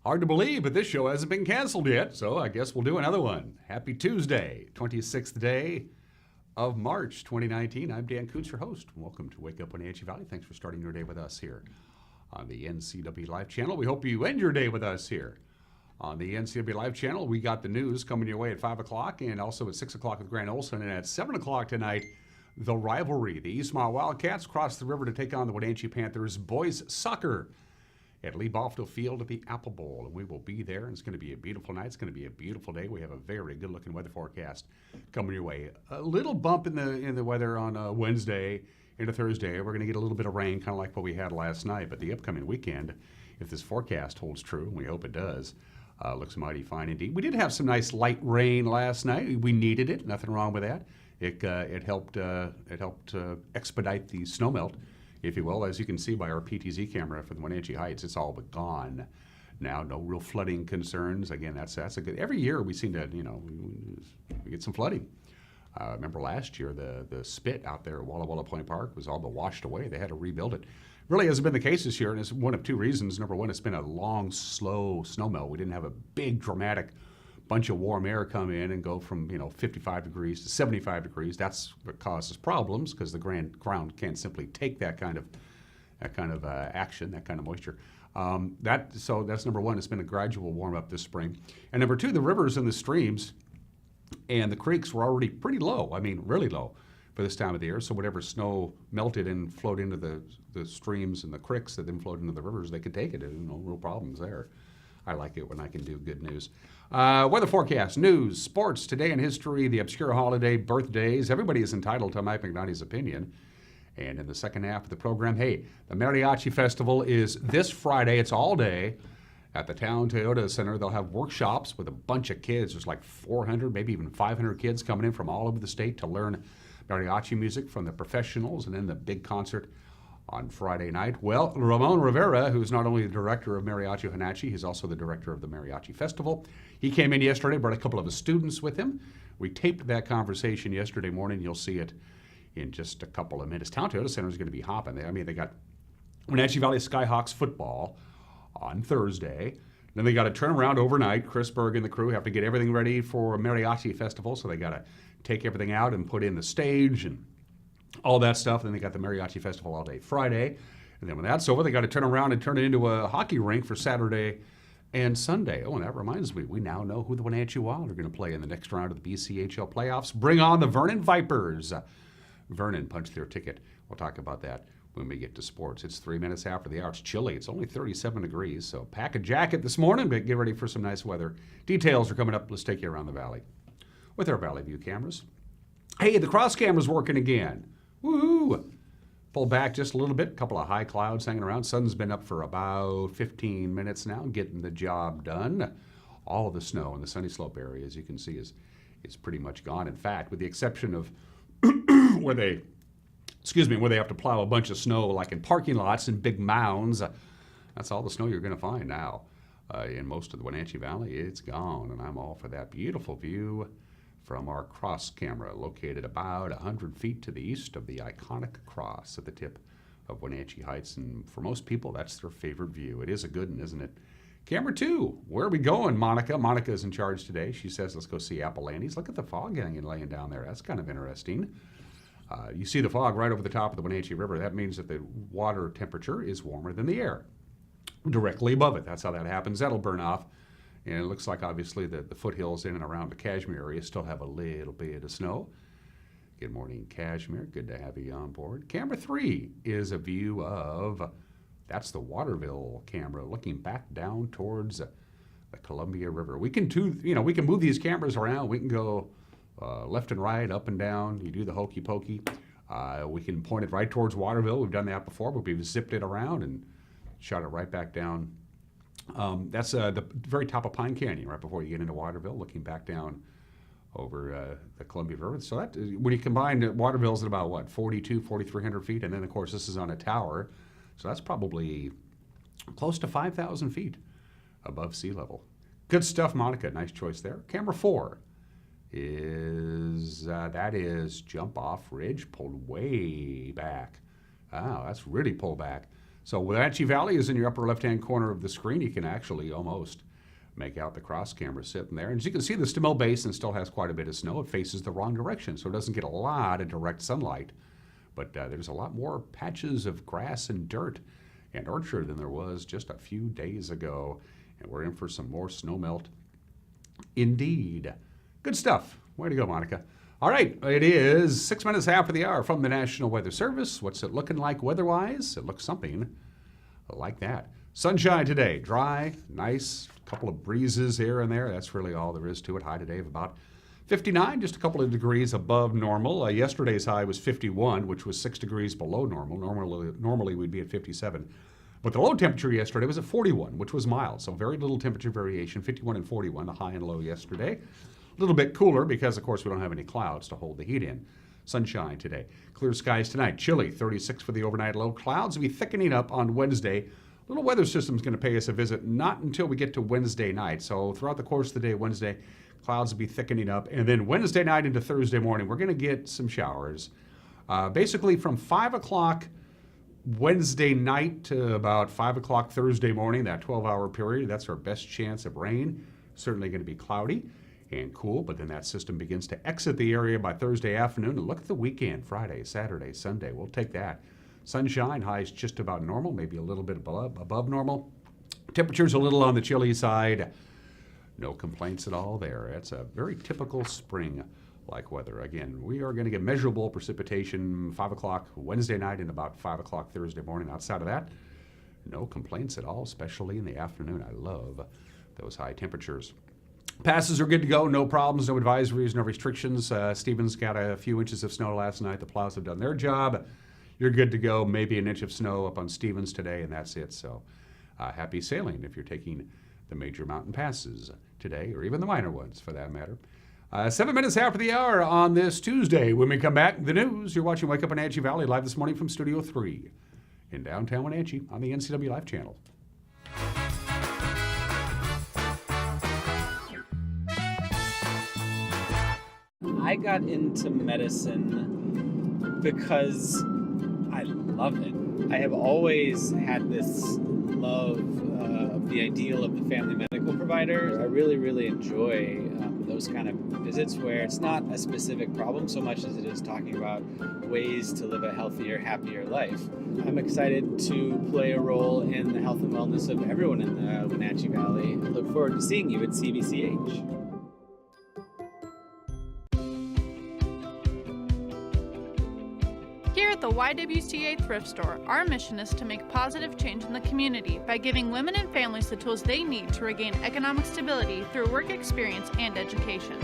Hard to believe, but this show hasn't been canceled yet, so I guess we'll do another one. Happy Tuesday, 26th day of March 2019. I'm Dan Kuntz, your host. Welcome to Wake Up Wenatchee Valley. Thanks for starting your day with us here on the NCW Live channel. We hope you end your day with us here on the NCW Live channel. We got the news coming your way at 5 o'clock and also at 6 o'clock with Grant Olson. And at 7 o'clock tonight, the rivalry. The Eastmont Wildcats cross the river to take on the Wenatchee Panthers boys soccer at Lee Boffill Field at the Apple Bowl, and we will be there, and it's going to be a beautiful night. It's going to be a beautiful day. We have a very good-looking weather forecast coming your way. A little bump in the weather on Wednesday into Thursday. We're going to get a little bit of rain, kind of like what we had last night, but the upcoming weekend, if this forecast holds true, and we hope it does, looks mighty fine indeed. We did have some nice light rain last night. We needed it. Nothing wrong with that. It helped expedite the snowmelt, if you will. As you can see by our PTZ camera for the Wenatchee Heights, it's all but gone now. No real flooding concerns. Again, that's a good. Every year we seem to, we get some flooding. Remember last year the spit out there at Walla Walla Point Park was all but washed away. They had to rebuild it. Really hasn't been the case this year, and it's one of two reasons. Number one, it's been a long, slow snowmelt. We didn't have a big, dramatic bunch of warm air come in and go from 55 degrees to 75 degrees. That's what causes problems because the ground can't simply take that kind of action, that kind of moisture. So that's number one. It's been a gradual warm up this spring. And number two, the rivers and the streams and the creeks were already pretty low. I mean, really low for this time of the year. So whatever snow melted and flowed into the streams and the creeks that then flowed into the rivers, they could take it. No real problems there. I like it when I can do good news. Weather forecast, news, sports, today in history, the obscure holiday, birthdays. Everybody is entitled to Mike McNally's opinion. And in the second half of the program, hey, the Meriachi Festival is this Friday. It's all day at the Town Toyota Center. They'll have workshops with a bunch of kids. There's like 400, maybe even 500 kids coming in from all over the state to learn mariachi music from the professionals, and then the big concert on Friday night. Well, Ramon Rivera, who's not only the director of Mariachi Huenachi, he's also the director of the Mariachi Festival. He came in yesterday, brought a couple of his students with him. We taped that conversation yesterday morning. You'll see it in just a couple of minutes. Town Toyota Center is going to be hopping. They got Wenatchee Valley Skyhawks football on Thursday. Then they got to turn around overnight. Chris Berg and the crew have to get everything ready for Mariachi Festival, so they got to take everything out and put in the stage and all that stuff. Then they got the Mariachi Festival all day Friday. And then when that's over, they got to turn around and turn it into a hockey rink for Saturday and Sunday. Oh, and that reminds me, we now know who the Wenatchee Wild are going to play in the next round of the BCHL playoffs. Bring on the Vernon Vipers. Vernon punched their ticket. We'll talk about that when we get to sports. It's 3 minutes after the hour. It's chilly. It's only 37 degrees, so pack a jacket this morning, but get ready for some nice weather. Details are coming up. Let's take you around the valley with our Valley View cameras. Hey, the cross camera's working again. Woo! Pull back just a little bit. A couple of high clouds hanging around. Sun's been up for about 15 minutes now, getting the job done. All of the snow in the Sunny Slope area, as you can see, is pretty much gone. In fact, with the exception of where they have to plow a bunch of snow, like in parking lots and big mounds. That's all the snow you're going to find now in most of the Wenatchee Valley. It's gone, and I'm all for that beautiful view from our cross camera, located about 100 feet to the east of the iconic cross at the tip of Wenatchee Heights. And for most people, that's their favorite view. It is a good one, isn't it? Camera 2, where are we going, Monica? Monica is in charge today. She says, let's go see Apple Landys. Look at the fog laying down there. That's kind of interesting. You see the fog right over the top of the Wenatchee River. That means that the water temperature is warmer than the air, directly above it. That's how that happens. That'll burn off. And it looks like, obviously, the foothills in and around the Kashmir area still have a little bit of snow. Good morning, Kashmir. Good to have you on board. Camera 3 is a view of, that's the Waterville camera, looking back down towards the Columbia River. We can move these cameras around. We can go left and right, up and down. You do the hokey pokey. We can point it right towards Waterville. We've done that before, but we've zipped it around and shot it right back down. That's the very top of Pine Canyon, right before you get into Waterville, looking back down over the Columbia River. So that, when you combine Waterville's at about, 4,300 feet, and then, of course, this is on a tower. So that's probably close to 5,000 feet above sea level. Good stuff, Monica. Nice choice there. Camera 4 is, that is Jump Off Ridge, pulled way back. Wow, that's really pulled back. So Wenatchee Valley is in your upper left-hand corner of the screen. You can actually almost make out the cross camera sitting there. And as you can see, the Stamil Basin still has quite a bit of snow. It faces the wrong direction, so it doesn't get a lot of direct sunlight. But there's a lot more patches of grass and dirt and orchard than there was just a few days ago. And we're in for some more snow melt. Indeed. Good stuff. Way to go, Monica. All right, it is 6 minutes after the hour from the National Weather Service. What's it looking like weather-wise? It looks something like that. Sunshine today, dry, nice, couple of breezes here and there. That's really all there is to it. High today of about 59, just a couple of degrees above normal. Yesterday's high was 51, which was 6 degrees below normal. Normally we'd be at 57. But the low temperature yesterday was at 41, which was mild, so very little temperature variation, 51 and 41, the high and low yesterday. A little bit cooler because, of course, we don't have any clouds to hold the heat in. Sunshine today. Clear skies tonight. Chilly, 36 for the overnight low. Clouds will be thickening up on Wednesday. Little weather system's going to pay us a visit, not until we get to Wednesday night. So throughout the course of the day, Wednesday, clouds will be thickening up. And then Wednesday night into Thursday morning, we're going to get some showers. Basically from 5 o'clock Wednesday night to about 5 o'clock Thursday morning, that 12-hour period, that's our best chance of rain. Certainly going to be cloudy and cool, but then that system begins to exit the area by Thursday afternoon. And look at the weekend, Friday, Saturday, Sunday. We'll take that. Sunshine, highs just about normal, maybe a little bit above normal. Temperatures a little on the chilly side. No complaints at all there. It's a very typical spring-like weather. Again, we are going to get measurable precipitation 5 o'clock Wednesday night and about 5 o'clock Thursday morning. Outside of that, no complaints at all, especially in the afternoon. I love those high temperatures. Passes are good to go, no problems, no advisories, no restrictions. Stevens got a few inches of snow last night. The plows have done their job. You're good to go. Maybe an inch of snow up on Stevens today, and that's it. So happy sailing if you're taking the major mountain passes today, or even the minor ones for that matter. 7 minutes after the hour on this Tuesday. When we come back, the news. You're watching Wake Up Wenatchee Valley live this morning from Studio 3 in downtown Wenatchee on the NCW Live channel. I got into medicine because I love it. I have always had this love of the ideal of the family medical provider. I really, really enjoy those kind of visits where it's not a specific problem so much as it is talking about ways to live a healthier, happier life. I'm excited to play a role in the health and wellness of everyone in the Wenatchee Valley. I look forward to seeing you at CVCH. Here at the YWCA Thrift Store, our mission is to make positive change in the community by giving women and families the tools they need to regain economic stability through work experience and education.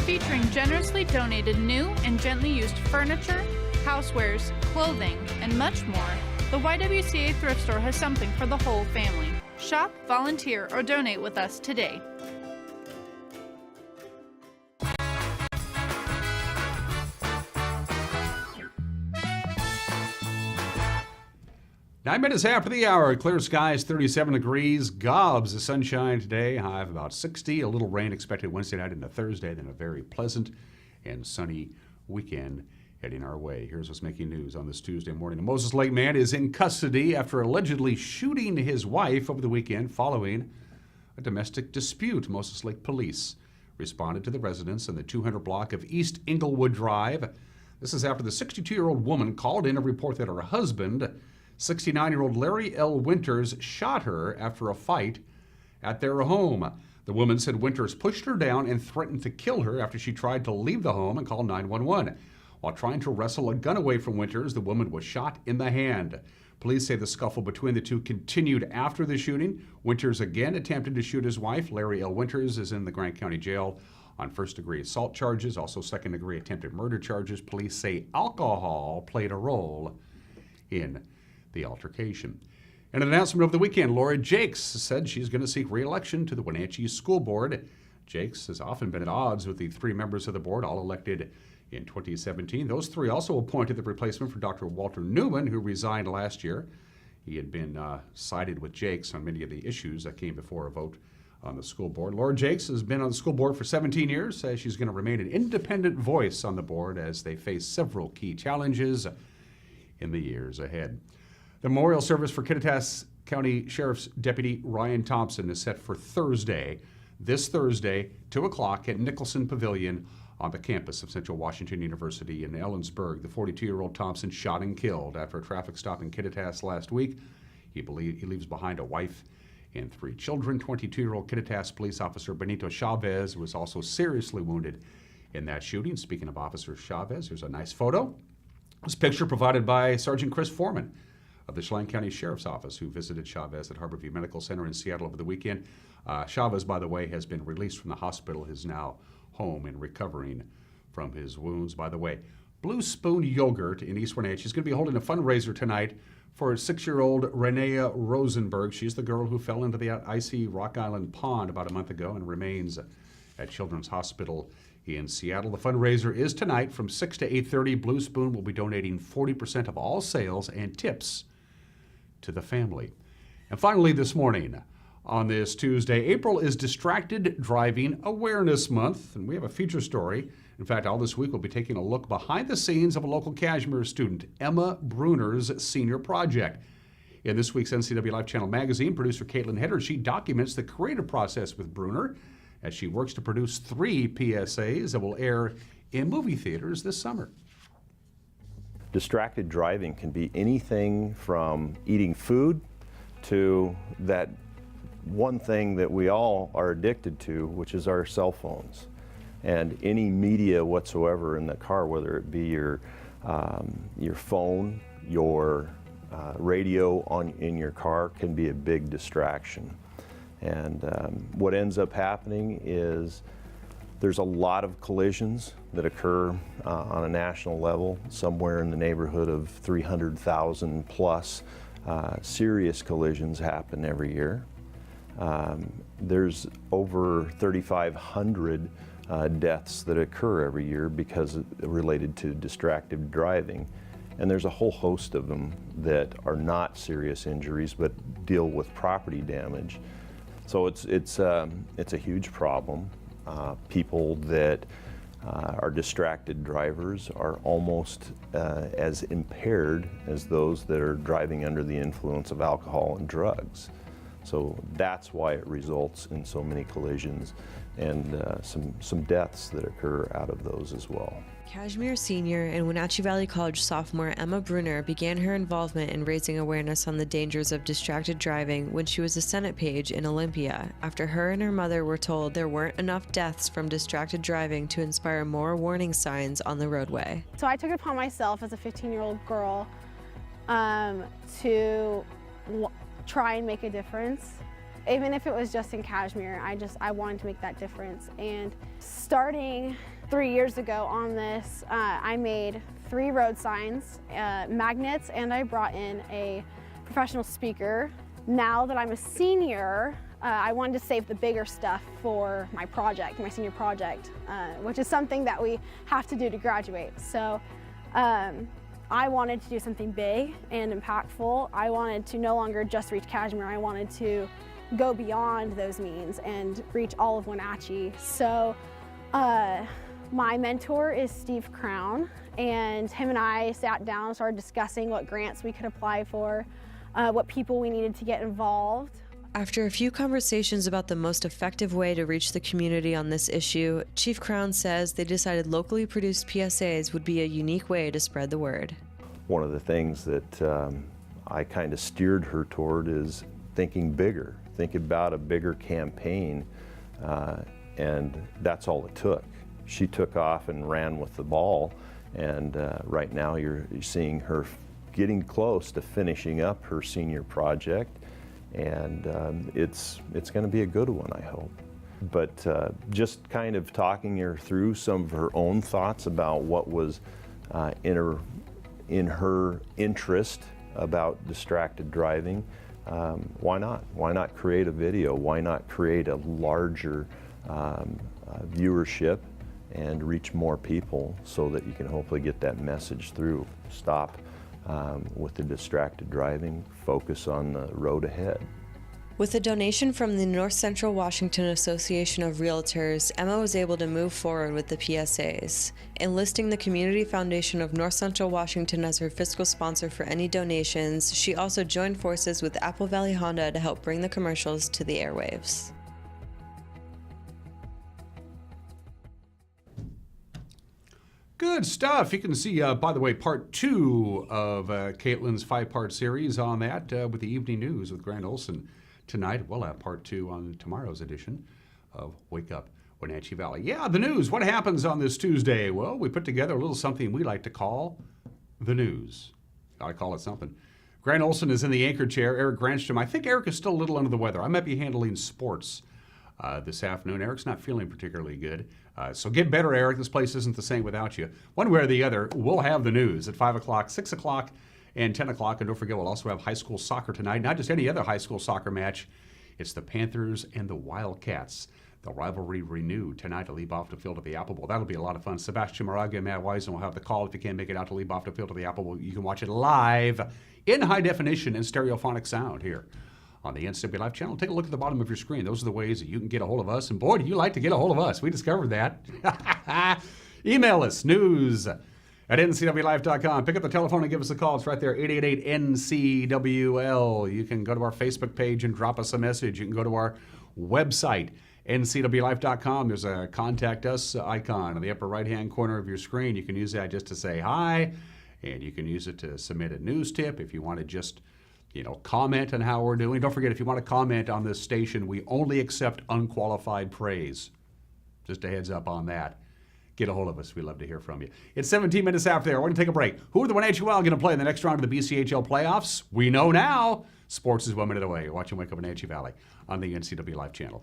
Featuring generously donated new and gently used furniture, housewares, clothing, and much more, the YWCA Thrift Store has something for the whole family. Shop, volunteer, or donate with us today. 9 minutes after the hour, clear skies, 37 degrees, gobs of sunshine today, high of about 60. A little rain expected Wednesday night into Thursday, then a very pleasant and sunny weekend heading our way. Here's what's making news on this Tuesday morning. A Moses Lake man is in custody after allegedly shooting his wife over the weekend following a domestic dispute. Moses Lake police responded to the residents in the 200 block of East Inglewood Drive. This is after the 62-year-old woman called in a report that her husband, 69-year-old Larry L. Winters, shot her after a fight at their home. The woman said Winters pushed her down and threatened to kill her after she tried to leave the home and call 911. While trying to wrestle a gun away from Winters, the woman was shot in the hand. Police say the scuffle between the two continued after the shooting. Winters again attempted to shoot his wife. Larry L. Winters is in the Grant County Jail on first-degree assault charges, also second-degree attempted murder charges. Police say alcohol played a role in the altercation. In an announcement over the weekend, Laura Jakes said she's going to seek re-election to the Wenatchee School Board. Jakes has often been at odds with the three members of the board, all elected in 2017. Those three also appointed the replacement for Dr. Walter Newman, who resigned last year. He had been sided with Jakes on many of the issues that came before a vote on the school board. Laura Jakes has been on the school board for 17 years, says she's going to remain an independent voice on the board as they face several key challenges in the years ahead. The memorial service for Kittitas County Sheriff's Deputy Ryan Thompson is set for this Thursday, 2 o'clock at Nicholson Pavilion on the campus of Central Washington University in Ellensburg. The 42-year-old Thompson shot and killed after a traffic stop in Kittitas last week. He leaves behind a wife and 3 children. 22-year-old Kittitas police officer Benito Chavez was also seriously wounded in that shooting. Speaking of Officer Chavez, here's a nice photo. This picture provided by Sergeant Chris Foreman of the Chelan County Sheriff's Office, who visited Chavez at Harborview Medical Center in Seattle over the weekend. Chavez, by the way, has been released from the hospital. He is now home and recovering from his wounds. By the way, Blue Spoon Yogurt in East Wenatchee is going to be holding a fundraiser tonight for 6-year-old Renea Rosenberg. She's the girl who fell into the icy Rock Island Pond about a month ago and remains at Children's Hospital in Seattle. The fundraiser is tonight from 6 to 8:30. Blue Spoon will be donating 40% of all sales and tips to the family. And finally this morning, on this Tuesday, April is Distracted Driving Awareness Month, and we have a feature story. In fact, all this week we'll be taking a look behind the scenes of a local Kashmir student, Emma Bruner's senior project. In this week's NCW Life Channel magazine, producer Caitlin Hedder, she documents the creative process with Bruner as she works to produce 3 PSAs that will air in movie theaters this summer. Distracted driving can be anything from eating food to that one thing that we all are addicted to, which is our cell phones. And any media whatsoever in the car, whether it be your phone, your radio in your car, can be a big distraction. And what ends up happening is there's a lot of collisions that occur on a national level, somewhere in the neighborhood of 300,000 plus serious collisions happen every year. There's over 3,500 deaths that occur every year because related to distracted driving. And there's a whole host of them that are not serious injuries but deal with property damage. So it's a huge problem. People that are distracted drivers are almost as impaired as those that are driving under the influence of alcohol and drugs. So that's why it results in so many collisions and some deaths that occur out of those as well. Kashmir senior and Wenatchee Valley College sophomore Emma Bruner began her involvement in raising awareness on the dangers of distracted driving when she was a Senate page in Olympia, after her and her mother were told there weren't enough deaths from distracted driving to inspire more warning signs on the roadway. So I took it upon myself as a 15-year-old girl to try and make a difference. Even if it was just in Kashmir, I wanted to make that difference. And starting 3 years ago on this, I made 3 road signs, magnets, and I brought in a professional speaker. Now that I'm a senior, I wanted to save the bigger stuff for my project, my senior project, which is something that we have to do to graduate. So I wanted to do something big and impactful. I wanted to no longer just reach Kashmir. I wanted to go beyond those means and reach all of Wenatchee. So my mentor is Steve Crown, and him and I sat down and started discussing what grants we could apply for, what people we needed to get involved. After a few conversations about the most effective way to reach the community on this issue, Chief Crown says they decided locally produced PSAs would be a unique way to spread the word. One of the things that I kind of steered her toward is thinking bigger, think about a bigger campaign, and that's all it took. She took off and ran with the ball, and right now you're seeing her getting close to finishing up her senior project. And it's going to be a good one, I hope. But just kind of talking her through some of her own thoughts about what was in her interest about distracted driving. Why not? Why not create a video? Why not create a larger viewership and reach more people so that you can hopefully get that message through? Stop with the distracted driving, focus on the road ahead. With a donation from the North Central Washington Association of Realtors, Emma was able to move forward with the PSAs. Enlisting the Community Foundation of North Central Washington as her fiscal sponsor for any donations, she also joined forces with Apple Valley Honda to help bring the commercials to the airwaves. Good stuff. You can see, by the way, part 2 of Caitlin's 5-part series on that with the evening news with Grant Olson tonight. We'll have part 2 on tomorrow's edition of Wake Up Wenatchee Valley. Yeah, the news. What happens on this Tuesday? Well, we put together a little something we like to call the news. I call it something. Grant Olson is in the anchor chair. Eric Granstrom. I think Eric is still a little under the weather. I might be handling sports this afternoon. Eric's not feeling particularly good. So get better, Eric. This place isn't the same without you. One way or the other, we'll have the news at 5 o'clock, 6 o'clock, and 10 o'clock. And don't forget, we'll also have high school soccer tonight. Not just any other high school soccer match. It's the Panthers and the Wildcats. The rivalry renewed tonight to leap off the field at the Apple Bowl. That'll be a lot of fun. Sebastian Moraga and Matt Wisen will have the call. If you can't make it out to leap off the field at the Apple Bowl, you can watch it live in high definition and stereophonic sound here on the NCW Live channel. Take a look at the bottom of your screen. Those are the ways that you can get a hold of us. And boy, do you like to get a hold of us. We discovered that. Email us, news at ncwlife.com. Pick up the telephone and give us a call. It's right there, 888-NCWL. You can go to our Facebook page and drop us a message. You can go to our website, ncwlife.com. There's a contact us icon in the upper right-hand corner of your screen. You can use that just to say hi, and you can use it to submit a news tip if you want to just comment on how we're doing. Don't forget, if you want to comment on this station, we only accept unqualified praise. Just a heads up on that. Get a hold of us. We'd love to hear from you. It's 17 minutes after there. We're going to take a break. Who are the Wenatchee Wild going to play in the next round of the BCHL playoffs? We know now. Sports is 1 minute away. You're watching Wake Up Wenatchee Valley on the NCW Live channel.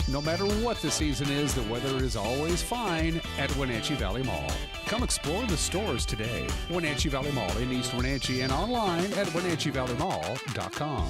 No matter what the season is, the weather is always fine at Wenatchee Valley Mall. Come explore the stores today. Wenatchee Valley Mall in East Wenatchee and online at WenatcheeValleyMall.com.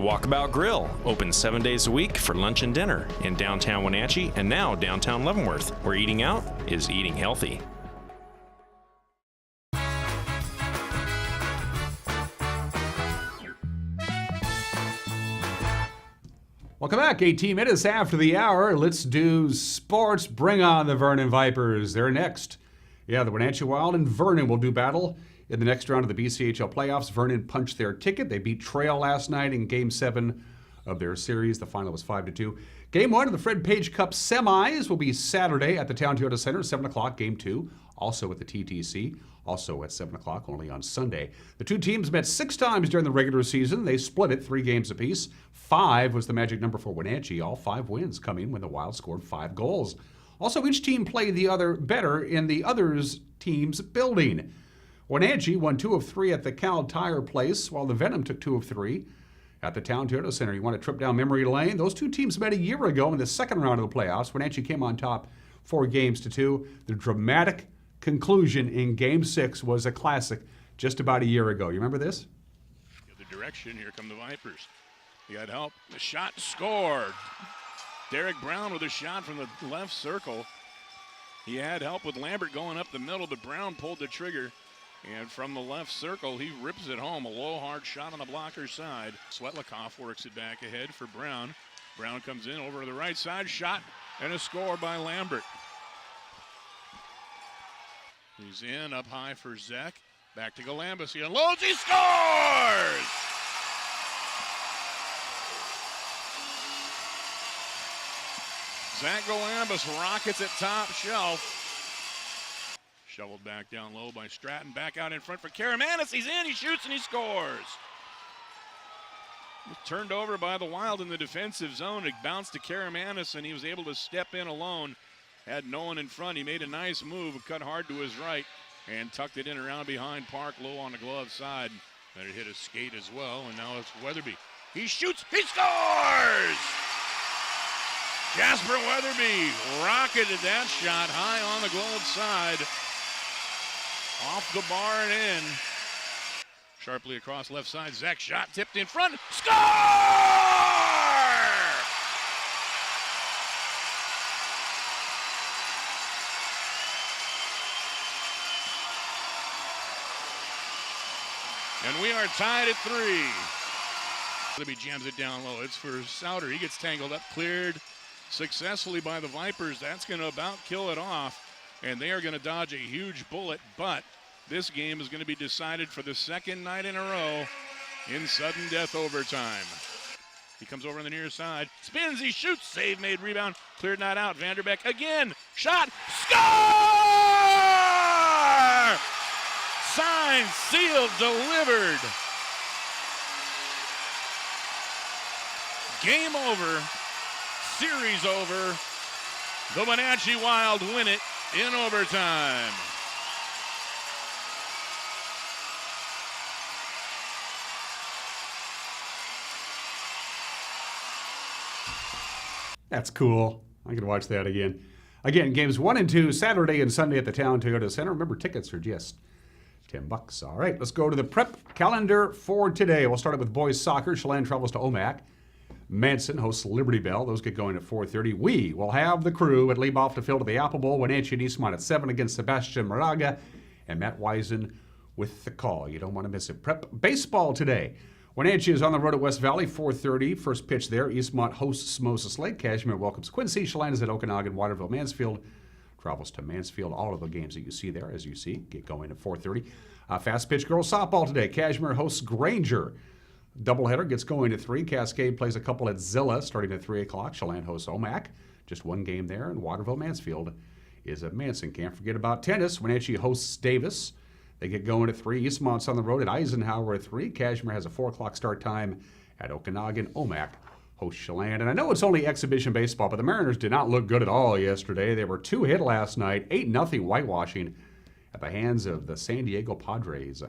Walkabout Grill, open 7 days a week for lunch and dinner in downtown Wenatchee and now downtown Leavenworth, where eating out is eating healthy. Welcome back. 18 minutes after the hour. Let's do sports. Bring on the Vernon Vipers. They're next. Yeah, the Wenatchee Wild and Vernon will do battle in the next round of the BCHL playoffs. Vernon punched their ticket. They beat Trail last night in Game 7 of their series. The final was 5-2. Game 1 of the Fred Page Cup semis will be Saturday at the Town Toyota Center, 7 o'clock. Game 2, also at the TTC, also at 7 o'clock, only on Sunday. The two teams met 6 times during the regular season. They split it 3 games apiece. 5 was the magic number for Wenatchee. All 5 wins coming when the Wild scored 5 goals. Also, each team played the other better in the other's team's building. Wenatchee won 2 of 3 at the Cal Tire Place, while the Venom took 2 of 3 at the Town Toyota Center. You want to trip down memory lane? Those 2 teams met a year ago in the second round of the playoffs. Wenatchee came on top 4-2. The dramatic conclusion in Game 6 was a classic just about a year ago. You remember this? The direction, here come the Vipers. He got help. The shot scored. Derek Brown with a shot from the left circle. He had help with Lambert going up the middle, but Brown pulled the trigger. And from the left circle, he rips it home. A low, hard shot on the blocker's side. Svetlakov works it back ahead for Brown. Brown comes in over to the right side. Shot and a score by Lambert. He's in up high for Zek. Back to Galambus. He unloads. He scores! Zach Galambus rockets it top shelf. Shoveled back down low by Stratton. Back out in front for Karamanis. He's in, he shoots, and he scores. Turned over by the Wild in the defensive zone. It bounced to Karamanis, and he was able to step in alone. Had no one in front. He made a nice move, cut hard to his right, and tucked it in around behind Park, low on the glove side. And it hit his skate as well, and now it's Weatherby. He shoots, he scores! Jasper Weatherby rocketed that shot high on the glove side. Off the bar and in. Sharply across left side, Zach shot, tipped in front, score! And we are tied at 3. Libby jams it down low. It's for Souter. He gets tangled up, cleared successfully by the Vipers. That's going to about kill it off, and they are going to dodge a huge bullet, but this game is going to be decided for the second night in a row in sudden death overtime. He comes over on the near side, spins, he shoots, save made, rebound, cleared not out. Vanderbeck again, shot, score! Signed, sealed, delivered. Game over, series over. The Wenatchee Wild win it in overtime. That's cool. I could watch that again. Again, games 1 and 2, Saturday and Sunday at the Town Toyota Center. Remember, tickets are just $10. All right, let's go to the prep calendar for today. We'll start it with boys soccer. Chelan travels to Omak. Manson hosts Liberty Bell. Those get going at 4:30. We will have the crew at Leib-off to field at the Apple Bowl. Wenatchee and Eastmont at 7 against Sebastian Moraga and Matt Wisen with the call. You don't want to miss it. Prep baseball today. Wenatchee is on the road at West Valley, 4:30. First pitch there. Eastmont hosts Moses Lake. Cashmere welcomes Quincy. Chelan is at Okanagan. Waterville, Mansfield travels to Mansfield. All of the games that you see there, as you see, get going at 4:30. Fast pitch girls softball today. Cashmere hosts Granger. Doubleheader gets going at 3. Cascade plays a couple at Zilla starting at 3 o'clock. Chelan hosts Omak. Just one game there. And Waterville, Mansfield is at Manson. Can't forget about tennis. Wenatchee hosts Davis. They get going at 3. Eastmont's on the road at Eisenhower at 3. Cashmere has a 4 o'clock start time at Okanagan. Omak hosts Chelan. And I know it's only exhibition baseball, but the Mariners did not look good at all yesterday. They were 2-hit last night, 8-0 whitewashing at the hands of the San Diego Padres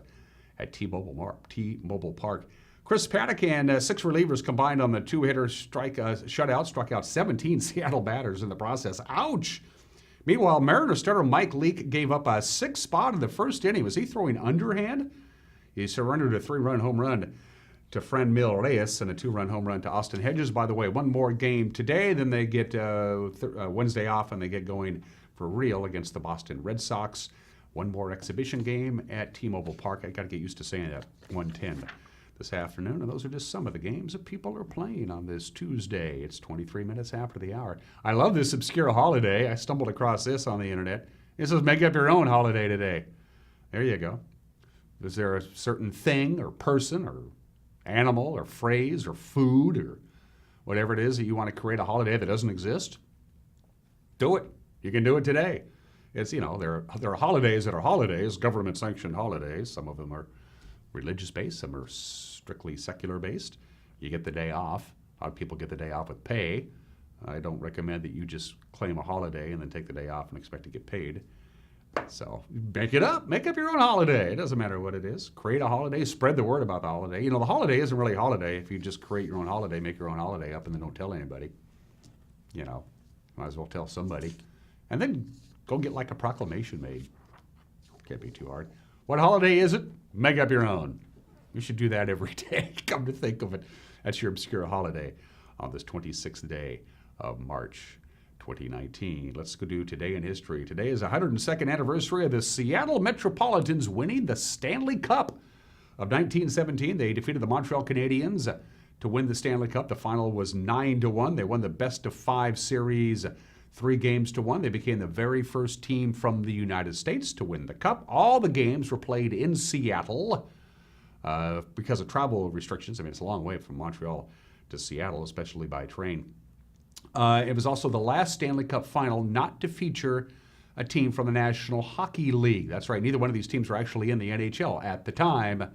at T-Mobile Park. Chris Paddock and 6 relievers combined on the 2-hitter shutout, struck out 17 Seattle batters in the process. Ouch! Meanwhile, Mariners starter Mike Leake gave up a 6th spot in the first inning. Was he throwing underhand? He surrendered a 3-run home run to Fran Mil Reyes and a 2-run home run to Austin Hedges. By the way, one more game today, then they get Wednesday off and they get going for real against the Boston Red Sox. One more exhibition game at T-Mobile Park. I got to get used to saying that, 1:10 this afternoon. And those are just some of the games that people are playing on this Tuesday. It's 23 minutes after the hour. I love this obscure holiday. I stumbled across this on the internet. It says make up your own holiday today. There you go. Is there a certain thing or person or animal or phrase or food or whatever it is that you want to create a holiday that doesn't exist? Do it. You can do it today. It's, you know, there are holidays that are holidays, government-sanctioned holidays. Some of them are religious-based. Some are strictly secular-based. You get the day off. A lot of people get the day off with pay. I don't recommend that you just claim a holiday and then take the day off and expect to get paid. So make it up. Make up your own holiday. It doesn't matter what it is. Create a holiday. Spread the word about the holiday. You know, the holiday isn't really a holiday if you just create your own holiday, make your own holiday up, and then don't tell anybody. You know, might as well tell somebody. And then go get like a proclamation made. Can't be too hard. What holiday is it? Make up your own. You should do that every day. Come to think of it. That's your obscure holiday on this 26th day of March 2019. Let's go do Today in History. Today is the 102nd anniversary of the Seattle Metropolitans winning the Stanley Cup of 1917. They defeated the Montreal Canadiens to win the Stanley Cup. The final was 9-1. They won the best-of-5 series 3-1. They became the very first team from the United States to win the Cup. All the games were played in Seattle because of travel restrictions. I mean, it's a long way from Montreal to Seattle, especially by train. It was also the last Stanley Cup final not to feature a team from the National Hockey League. That's right, neither one of these teams were actually in the NHL at the time,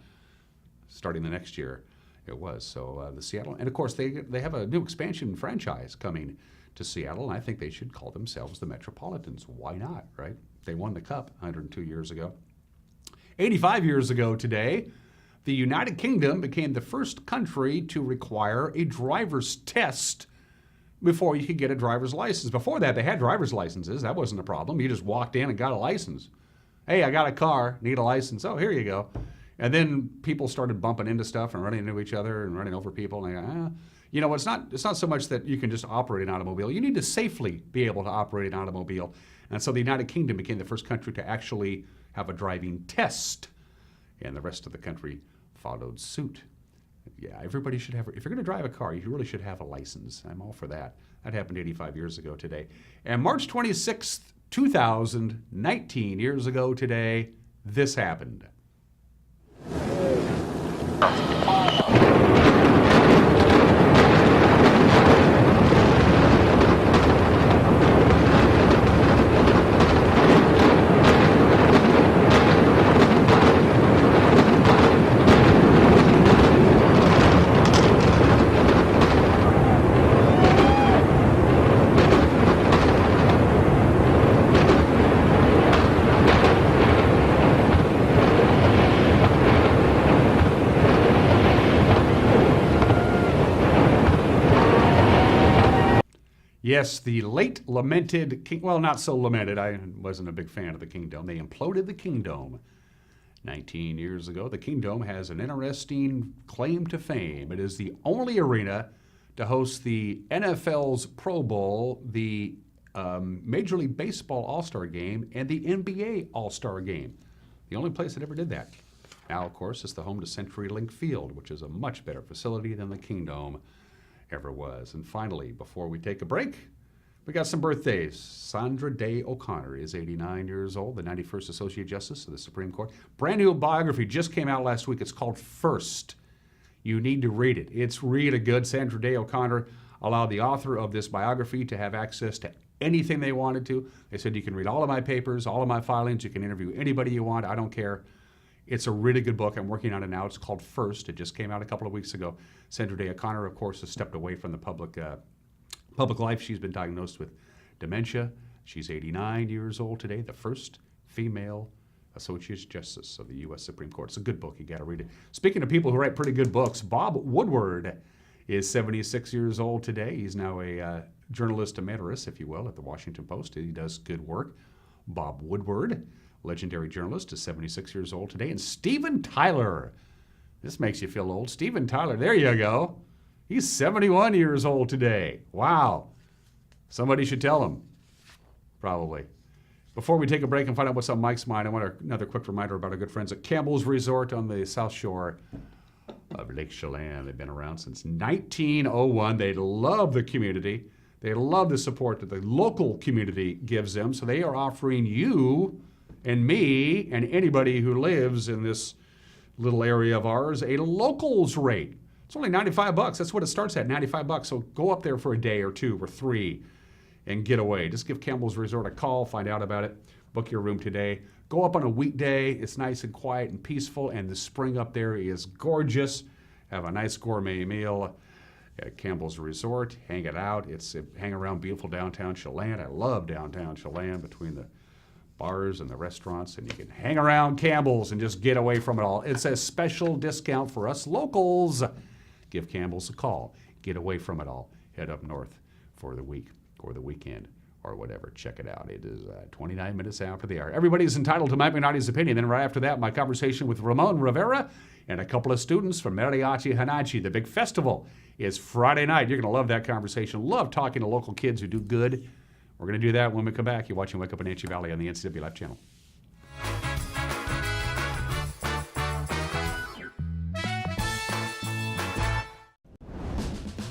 starting the next year. It was. So the Seattle, and of course they have a new expansion franchise coming to Seattle, and I think they should call themselves the Metropolitans. Why not, right? They won the Cup 102 years ago. 85 years ago today, the United Kingdom became the first country to require a driver's test before you could get a driver's license. Before that, they had driver's licenses. That wasn't a problem. You just walked in and got a license. Hey, I got a car, need a license. Oh, here you go. And then people started bumping into stuff and running into each other and running over people. And you know, it's not so much that you can just operate an automobile. You need to safely be able to operate an automobile. And so the United Kingdom became the first country to actually have a driving test. And the rest of the country followed suit. Yeah, everybody should have, if you're going to drive a car, you really should have a license. I'm all for that. That happened 85 years ago today. And March 26th, 2019 years ago today, this happened. Yes, the late lamented King, well, not so lamented. I wasn't a big fan of the Kingdome. They imploded the Kingdome 19 years ago. The Kingdome has an interesting claim to fame. It is the only arena to host the NFL's Pro Bowl, the Major League Baseball All-Star Game, and the NBA All-Star Game. The only place that ever did that. Now, of course, it's the home to CenturyLink Field, which is a much better facility than the Kingdome ever was. And finally, before we take a break, we got some birthdays. Sandra Day O'Connor is 89 years old, the 91st Associate Justice of the Supreme Court. Brand new biography just came out last week. It's called First. You need to read it. It's really good. Sandra Day O'Connor allowed the author of this biography to have access to anything they wanted to. They said, you can read all of my papers, all of my filings. You can interview anybody you want. I don't care. It's a really good book. I'm working on it now. It's called First. It just came out a couple of weeks ago. Sandra Day O'Connor, of course, has stepped away from the public life. She's been diagnosed with dementia. She's 89 years old today, the first female Associate Justice of the U.S. Supreme Court. It's a good book. You got to read it. Speaking of people who write pretty good books, Bob Woodward is 76 years old today. He's now a journalist emeritus, if you will, at the Washington Post. He does good work. Bob Woodward, legendary journalist, is 76 years old today. And Steven Tyler, this makes you feel old. Steven Tyler, there you go. He's 71 years old today. Wow. Somebody should tell him, probably. Before we take a break and find out what's on Mike's mind, I want another quick reminder about our good friends at Campbell's Resort on the South Shore of Lake Chelan. They've been around since 1901. They love the community. They love the support that the local community gives them. So they are offering you and me and anybody who lives in this little area of ours a locals rate. It's only $95. That's what it starts at, $95. So go up there for a day or two or three and get away. Just give Campbell's Resort a call, find out about it, book your room today. Go up on a weekday. It's nice and quiet and peaceful, and the spring up there is gorgeous. Have a nice gourmet meal at Campbell's Resort. Hang it out. Hang around beautiful downtown Chelan. I love downtown Chelan between the bars and the restaurants, and you can hang around Campbell's and just get away from it all. It's a special discount for us locals. Give Campbell's a call. Get away from it all. Head up north for the week or the weekend or whatever. Check it out. It is 29 minutes after the hour. Everybody's entitled to Mike Minotti's opinion. Then right after that, my conversation with Ramon, Rivera, and a couple of students from Meriachi, Huenachi. The big festival is Friday night. You're going to love that conversation. Love talking to local kids who do good. We're going to do that when we come back. You're watching Wake Up Wenatchee Valley on the NCW Life channel.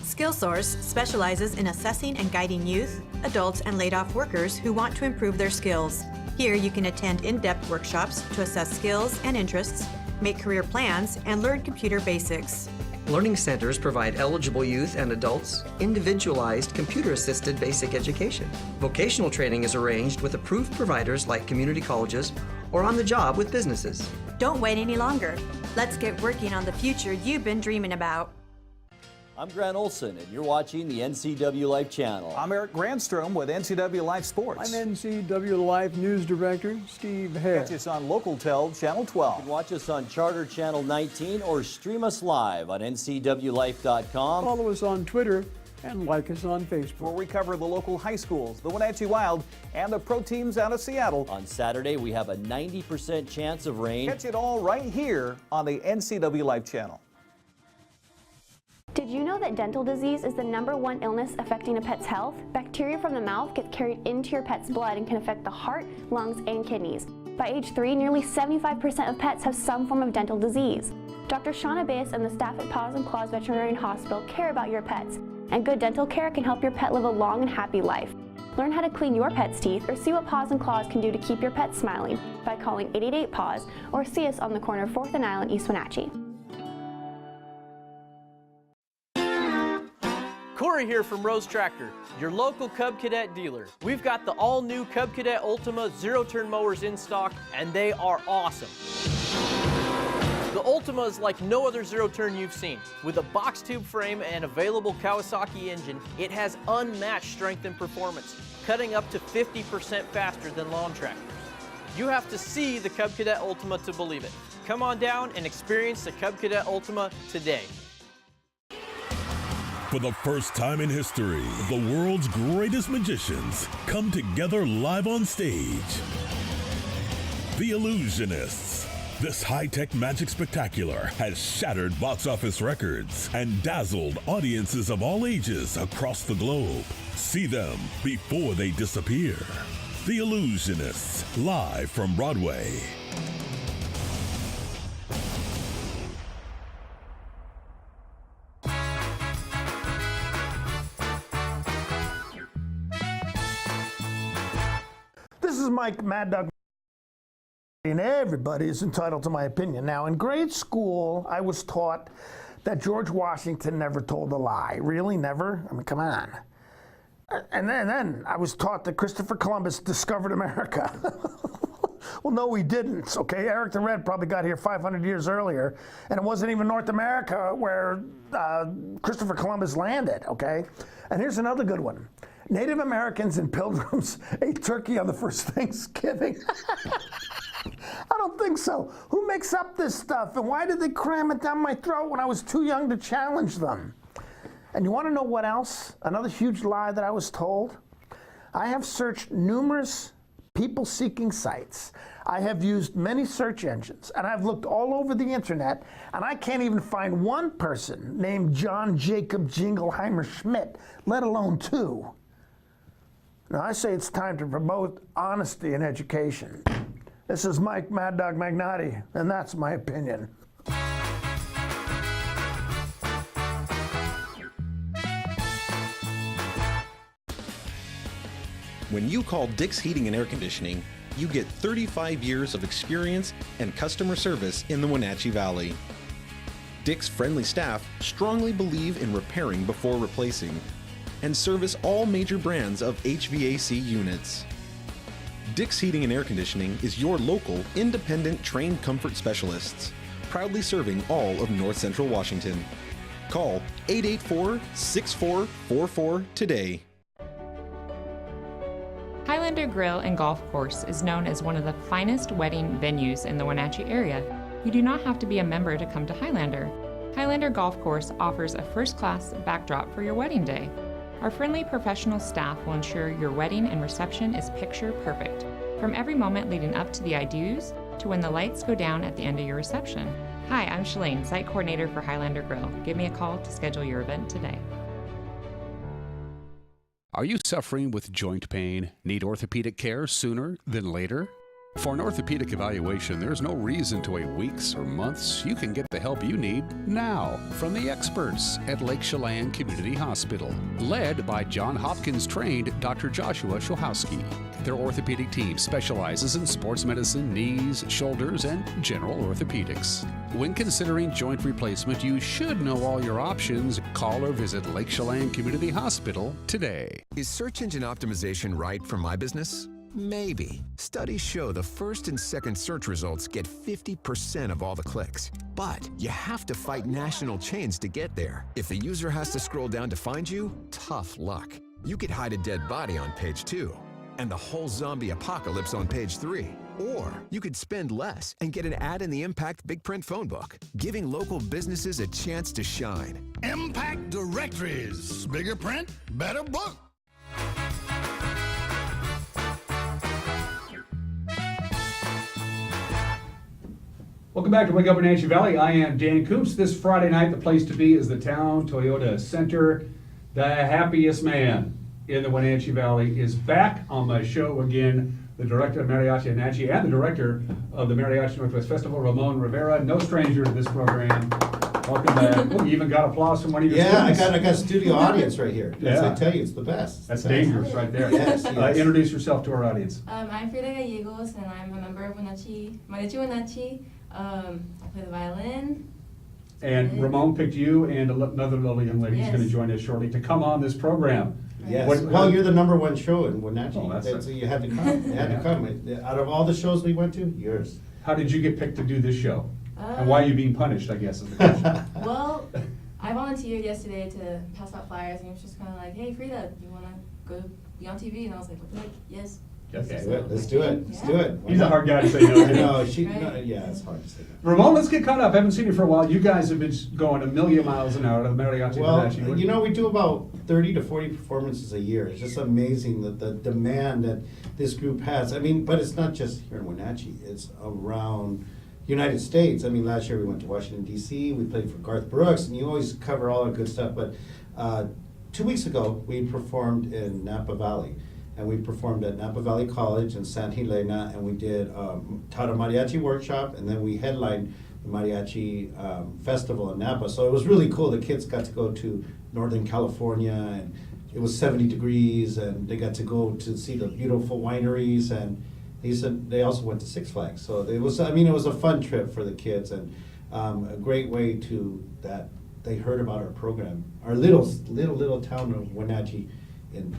SkillSource specializes in assessing and guiding youth, adults, and laid-off workers who want to improve their skills. Here you can attend in-depth workshops to assess skills and interests, make career plans, and learn computer basics. Learning centers provide eligible youth and adults individualized computer-assisted basic education. Vocational training is arranged with approved providers like community colleges or on the job with businesses. Don't wait any longer. Let's get working on the future you've been dreaming about. I'm Grant Olson, and you're watching the NCW Life channel. I'm Eric Grandstrom with NCW Life Sports. I'm NCW Life News Director Steve Hare. Catch us on Local Tel Channel 12. You can watch us on Charter Channel 19 or stream us live on ncwlife.com. Follow us on Twitter and like us on Facebook. Where we cover the local high schools, the Wenatchee Wild, and the pro teams out of Seattle. On Saturday, we have a 90% chance of rain. Catch it all right here on the NCW Life channel. Did you know that dental disease is the #1 illness affecting a pet's health? Bacteria from the mouth gets carried into your pet's blood and can affect the heart, lungs, and kidneys. By age 3, nearly 75% of pets have some form of dental disease. Dr. Shauna Bass and the staff at Paws and Claws Veterinary Hospital care about your pets, and good dental care can help your pet live a long and happy life. Learn how to clean your pet's teeth or see what Paws and Claws can do to keep your pet smiling by calling 888-PAWS or see us on the corner of 4th and Island, East Wenatchee. Corey here from Rose Tractor, your local Cub Cadet dealer. We've got the all-new Cub Cadet Ultima zero-turn mowers in stock, and they are awesome. The Ultima is like no other zero-turn you've seen. With a box tube frame and available Kawasaki engine, it has unmatched strength and performance, cutting up to 50% faster than lawn tractors. You have to see the Cub Cadet Ultima to believe it. Come on down and experience the Cub Cadet Ultima today. For the first time in history, the world's greatest magicians come together live on stage. The Illusionists. This high-tech magic spectacular has shattered box office records and dazzled audiences of all ages across the globe. See them before they disappear. The Illusionists, live from Broadway. This is Mike Mad Dog, and everybody is entitled to my opinion. Now, in grade school, I was taught that George Washington never told a lie. Really, never? I mean, come on. And then I was taught that Christopher Columbus discovered America. Well, no, he didn't, okay? Eric the Red probably got here 500 years earlier, and it wasn't even North America where Christopher Columbus landed, okay? And here's another good one. Native Americans and Pilgrims ate turkey on the first Thanksgiving. I don't think so. Who makes up this stuff, and why did they cram it down my throat when I was too young to challenge them? And you want to know what else? Another huge lie that I was told? I have searched numerous people-seeking sites. I have used many search engines, and I've looked all over the internet, and I can't even find one person named John Jacob Jingleheimer Schmidt, let alone two. Now, I say it's time to promote honesty in education. This is Mike Mad Dog Magnotti, and that's my opinion. When you call Dick's Heating and Air Conditioning, you get 35 years of experience and customer service in the Wenatchee Valley. Dick's friendly staff strongly believe in repairing before replacing and service all major brands of HVAC units. Dick's Heating and Air Conditioning is your local, independent, trained comfort specialists, proudly serving all of North Central Washington. Call 884-6444 today. Highlander Grill and Golf Course is known as one of the finest wedding venues in the Wenatchee area. You do not have to be a member to come to Highlander. Highlander Golf Course offers a first-class backdrop for your wedding day. Our friendly professional staff will ensure your wedding and reception is picture perfect, from every moment leading up to the I-dos to when the lights go down at the end of your reception. Hi, I'm Shalane, site coordinator for Highlander Grill. Give me a call to schedule your event today. Are you suffering with joint pain? Need orthopedic care sooner than later? For an orthopedic evaluation, there's no reason to wait weeks or months. You can get the help you need now from the experts at Lake Chelan Community Hospital, led by John Hopkins-trained Dr. Joshua Shohowski. Their orthopedic team specializes in sports medicine, knees, shoulders, and general orthopedics. When considering joint replacement, you should know all your options. Call or visit Lake Chelan Community Hospital today. Is search engine optimization right for my business? Maybe. Studies show the first and second search results get 50% of all the clicks. But you have to fight national chains to get there. If the user has to scroll down to find you, tough luck. You could hide a dead body on page 2 and the whole zombie apocalypse on page 3. Or you could spend less and get an ad in the Impact Big Print phone book, giving local businesses a chance to shine. Impact Directories. Bigger print, better book. Welcome back to Wake Up Wenatchee Valley. I am Dan Kuntz. This Friday night, the place to be is the Town Toyota Center. The happiest man in the Wenatchee Valley is back on my show again. The director of Mariachi Huenachi and the director of the Mariachi Northwest Festival, Ramon Rivera. No stranger to this program. Welcome back. Oh, you even got applause from one of your students. I got a studio audience right here. Yeah. I tell you, it's the best. That's dangerous right there. Yes. Introduce yourself to our audience. I'm Frida Gallegos, and I'm a member of Mariachi Huenachi. I play the violin. And Ramon picked you and another little young lady who's Yes. going to join us shortly to come on this program. Yes. Well, you're the #1 show in Wenatchee. Oh, so you had to come. You had to come. Out of all the shows we went to, yours. How did you get picked to do this show? And why are you being punished, I guess, is the question. Well, I volunteered yesterday to pass out flyers, and he was just kind of like, "Hey, Frida, you want to go be on TV?" And I was like, "Yes." Okay. Let's do it. Let's do it. He's a hard guy to say no to. No, it's hard to say no. Ramon, let's get caught up. I haven't seen you for a while. You guys have been going a million miles an hour to the Mariachi. Well, we do about 30 to 40 performances a year. It's just amazing that the demand that this group has. I mean, but it's not just here in Wenatchee. It's around United States. I mean, last year we went to Washington, D.C. We played for Garth Brooks, and you always cover all the good stuff. But 2 weeks ago, we performed in Napa Valley. And we performed at Napa Valley College in San Helena, and we did taught a mariachi workshop, and then we headlined the Mariachi Festival in Napa. So it was really cool. The kids got to go to Northern California, and it was 70 degrees, and they got to go to see the beautiful wineries, and they also went to Six Flags. So it was a fun trip for the kids, and a great way that they heard about our program, our little town of Wenatchee,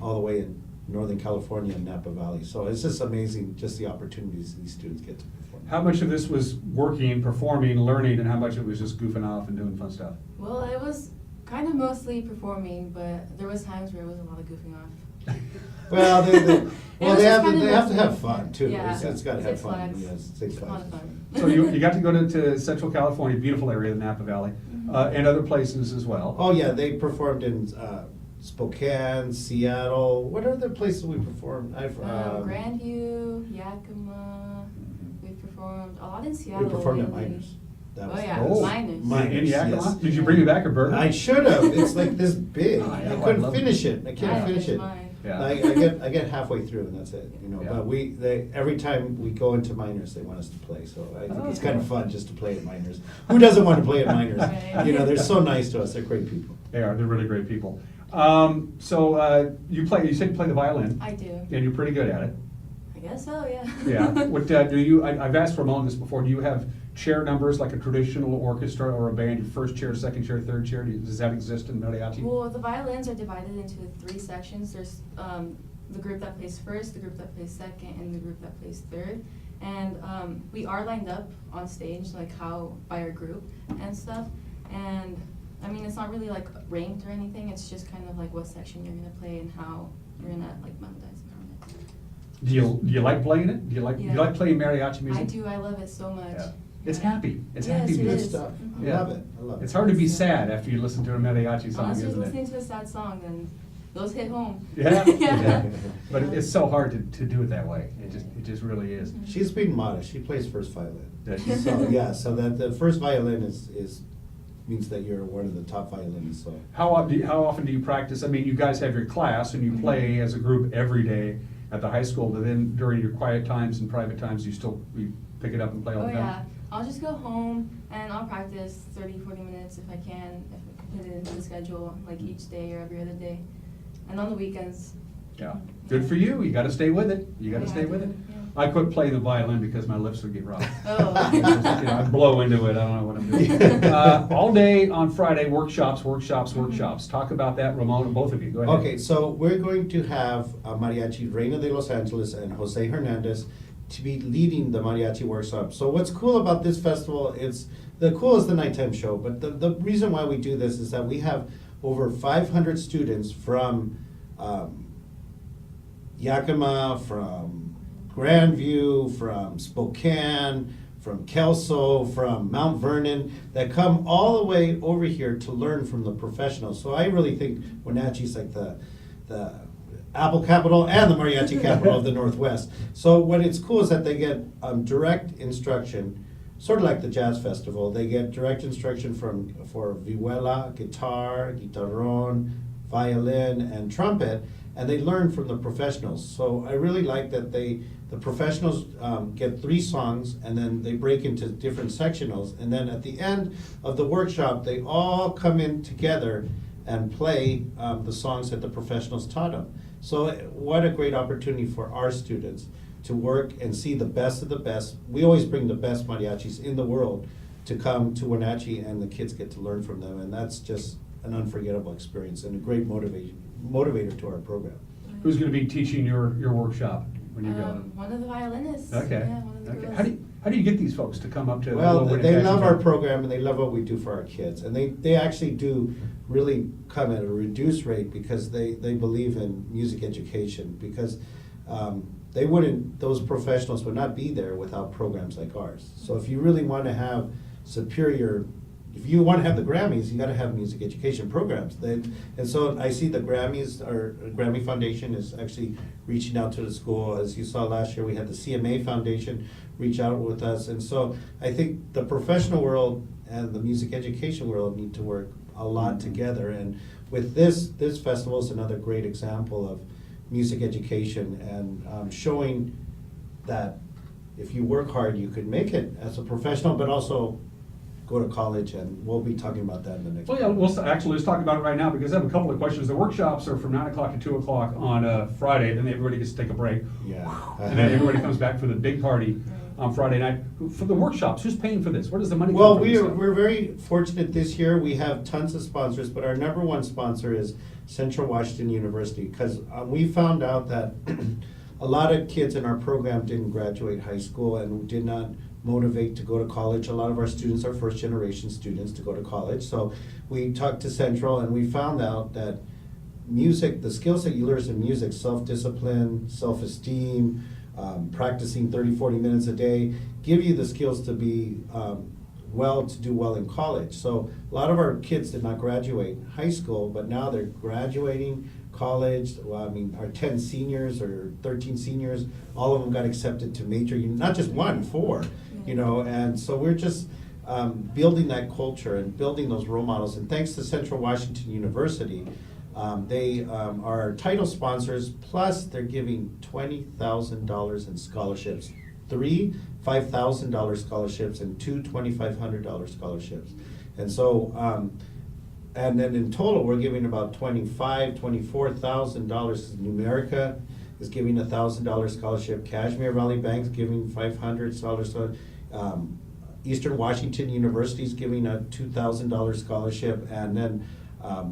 all the way in Northern California and Napa Valley. So it's just amazing, just the opportunities these students get to perform. How much of this was working, performing, learning, and how much of it was just goofing off and doing fun stuff? Well, it was kind of mostly performing, but there was times where it was a lot of goofing off. Well, they have to have fun too. Yeah. It's got to have Six fun. Flags. Yes, Six It's a lot Flags. of fun. So you got to go to Central California, beautiful area, the Napa Valley, and other places as well. Oh yeah, they performed in Spokane, Seattle. What other places we performed? Grandview, Yakima. We performed a lot in Seattle. We performed at lately. Miners. Miners. In Yakima? Yes. Did you bring it back a burger? I should have. It's like this big. Oh, yeah, I I couldn't love finish it. I can't finish it. Yeah. I get halfway through and that's it. Yeah. But every time we go into Miners, they want us to play. So I think it's kind of fun just to play at Miners. Who doesn't want to play at Miners? They're so nice to us. They're great people. They are. They're really great people. So you said you play the violin. I do. And you're pretty good at it. I guess so, yeah. Yeah. What do you? I've asked Ramon this before. Do you have chair numbers like a traditional orchestra or a band? Your first chair, second chair, third chair. Does that exist in Mariachi? Well, the violins are divided into 3 sections. There's the group that plays first, the group that plays second, and the group that plays third. And we are lined up on stage, like by our group and stuff. And I mean, it's not really like ranked or anything. It's just kind of like what section you're gonna play and how you're gonna like melodize and harmonize. Do you like playing it? Do you like playing mariachi music? I do. I love it so much. Yeah. It's happy. It's Yes, happy it music. is. Stuff. Mhm. I love it. I love it. It's hard to be sad after you listen to a mariachi song, Unless you're isn't it? listening to a sad song, then those hit home. Yeah. Yeah. But it's so hard to do it that way. It just really is. She's being modest. She plays first violin. Does she? So that the first violin is means that you're one of the top violinists. So How often do you practice? I mean, you guys have your class and you play as a group every day at the high school, but then during your quiet times and private times, you pick it up and play all the time? Yeah. I'll just go home and I'll practice 30, 40 minutes if I can, if I can put it into the schedule, like each day or every other day. And on the weekends, Yeah. Good for you. You got to stay with it. You got to stay with it. I quit playing the violin because my lips would get rough. Oh. I blow into it. I don't know what I'm doing. All day on Friday, workshops. Talk about that, Ramon, and both of you. Go ahead. Okay, so we're going to have Mariachi Reina de Los Angeles and Jose Hernandez to be leading the mariachi workshop. So what's cool about this festival is the cool is the nighttime show, but the reason why we do this is that we have over 500 students from Yakima, from Grandview, from Spokane, from Kelso, from Mount Vernon, that come all the way over here to learn from the professionals. So I really think Wenatchee is like the Apple capital and the mariachi capital of the Northwest. So what it's cool is that they get direct instruction, sort of like the Jazz Festival. They get direct instruction for vihuela, guitar, guitarron, violin, and trumpet, and they learn from the professionals. So I really like that the professionals get 3 songs, and then they break into different sectionals, and then at the end of the workshop, they all come in together and play the songs that the professionals taught them. So what a great opportunity for our students to work and see the best of the best. We always bring the best mariachis in the world to come to Wenatchee, and the kids get to learn from them, and that's just an unforgettable experience and a great motivator to our program. Who's going to be teaching your workshop when you go? One of the violinists. Okay. Yeah, one of the girls. How do you get these folks to come up to? Well, they love our program and they love what we do for our kids, and they actually do really come at a reduced rate because they believe in music education, because those professionals would not be there without programs like ours. So if you really want to have if you want to have the Grammys, you got to have music education programs. And so I see the Grammy Foundation is actually reaching out to the school. As you saw last year, we had the CMA Foundation reach out with us. And so I think the professional world and the music education world need to work a lot together. And with this festival is another great example of music education and showing that if you work hard, you could make it as a professional, but also go to college, and we'll be talking about that in the next. Well, yeah, let's talk about it right now, because I have a couple of questions. The workshops are from 9 o'clock to 2 o'clock on Friday, then everybody gets to take a break. Yeah. And then everybody comes back for the big party on Friday night. For the workshops, who's paying for this? Where does the money come from? We're very fortunate this year. We have tons of sponsors, but our number one sponsor is Central Washington University, because we found out that a lot of kids in our program didn't graduate high school and did not motivate to go to college. A lot of our students are first generation students to go to college. So we talked to Central, and we found out that music, the skills that you learn in music, self-discipline, self-esteem, practicing 30-40 minutes a day, give you the skills to be to do well in college. So a lot of our kids did not graduate high school, but now they're graduating college. Well, I mean, our 10 seniors or 13 seniors, all of them got accepted to major, not just 1, 4, and so we're just building that culture and building those role models. And thanks to Central Washington University, they are title sponsors, plus they're giving $20,000 in scholarships, 3 $5,000 scholarships and 2 $2,500 scholarships. And so, and then in total, we're giving about $24,000. Numerica is giving $1,000 scholarship. Kashmir Valley Bank's giving $500. Eastern Washington University is giving a $2,000 scholarship, and then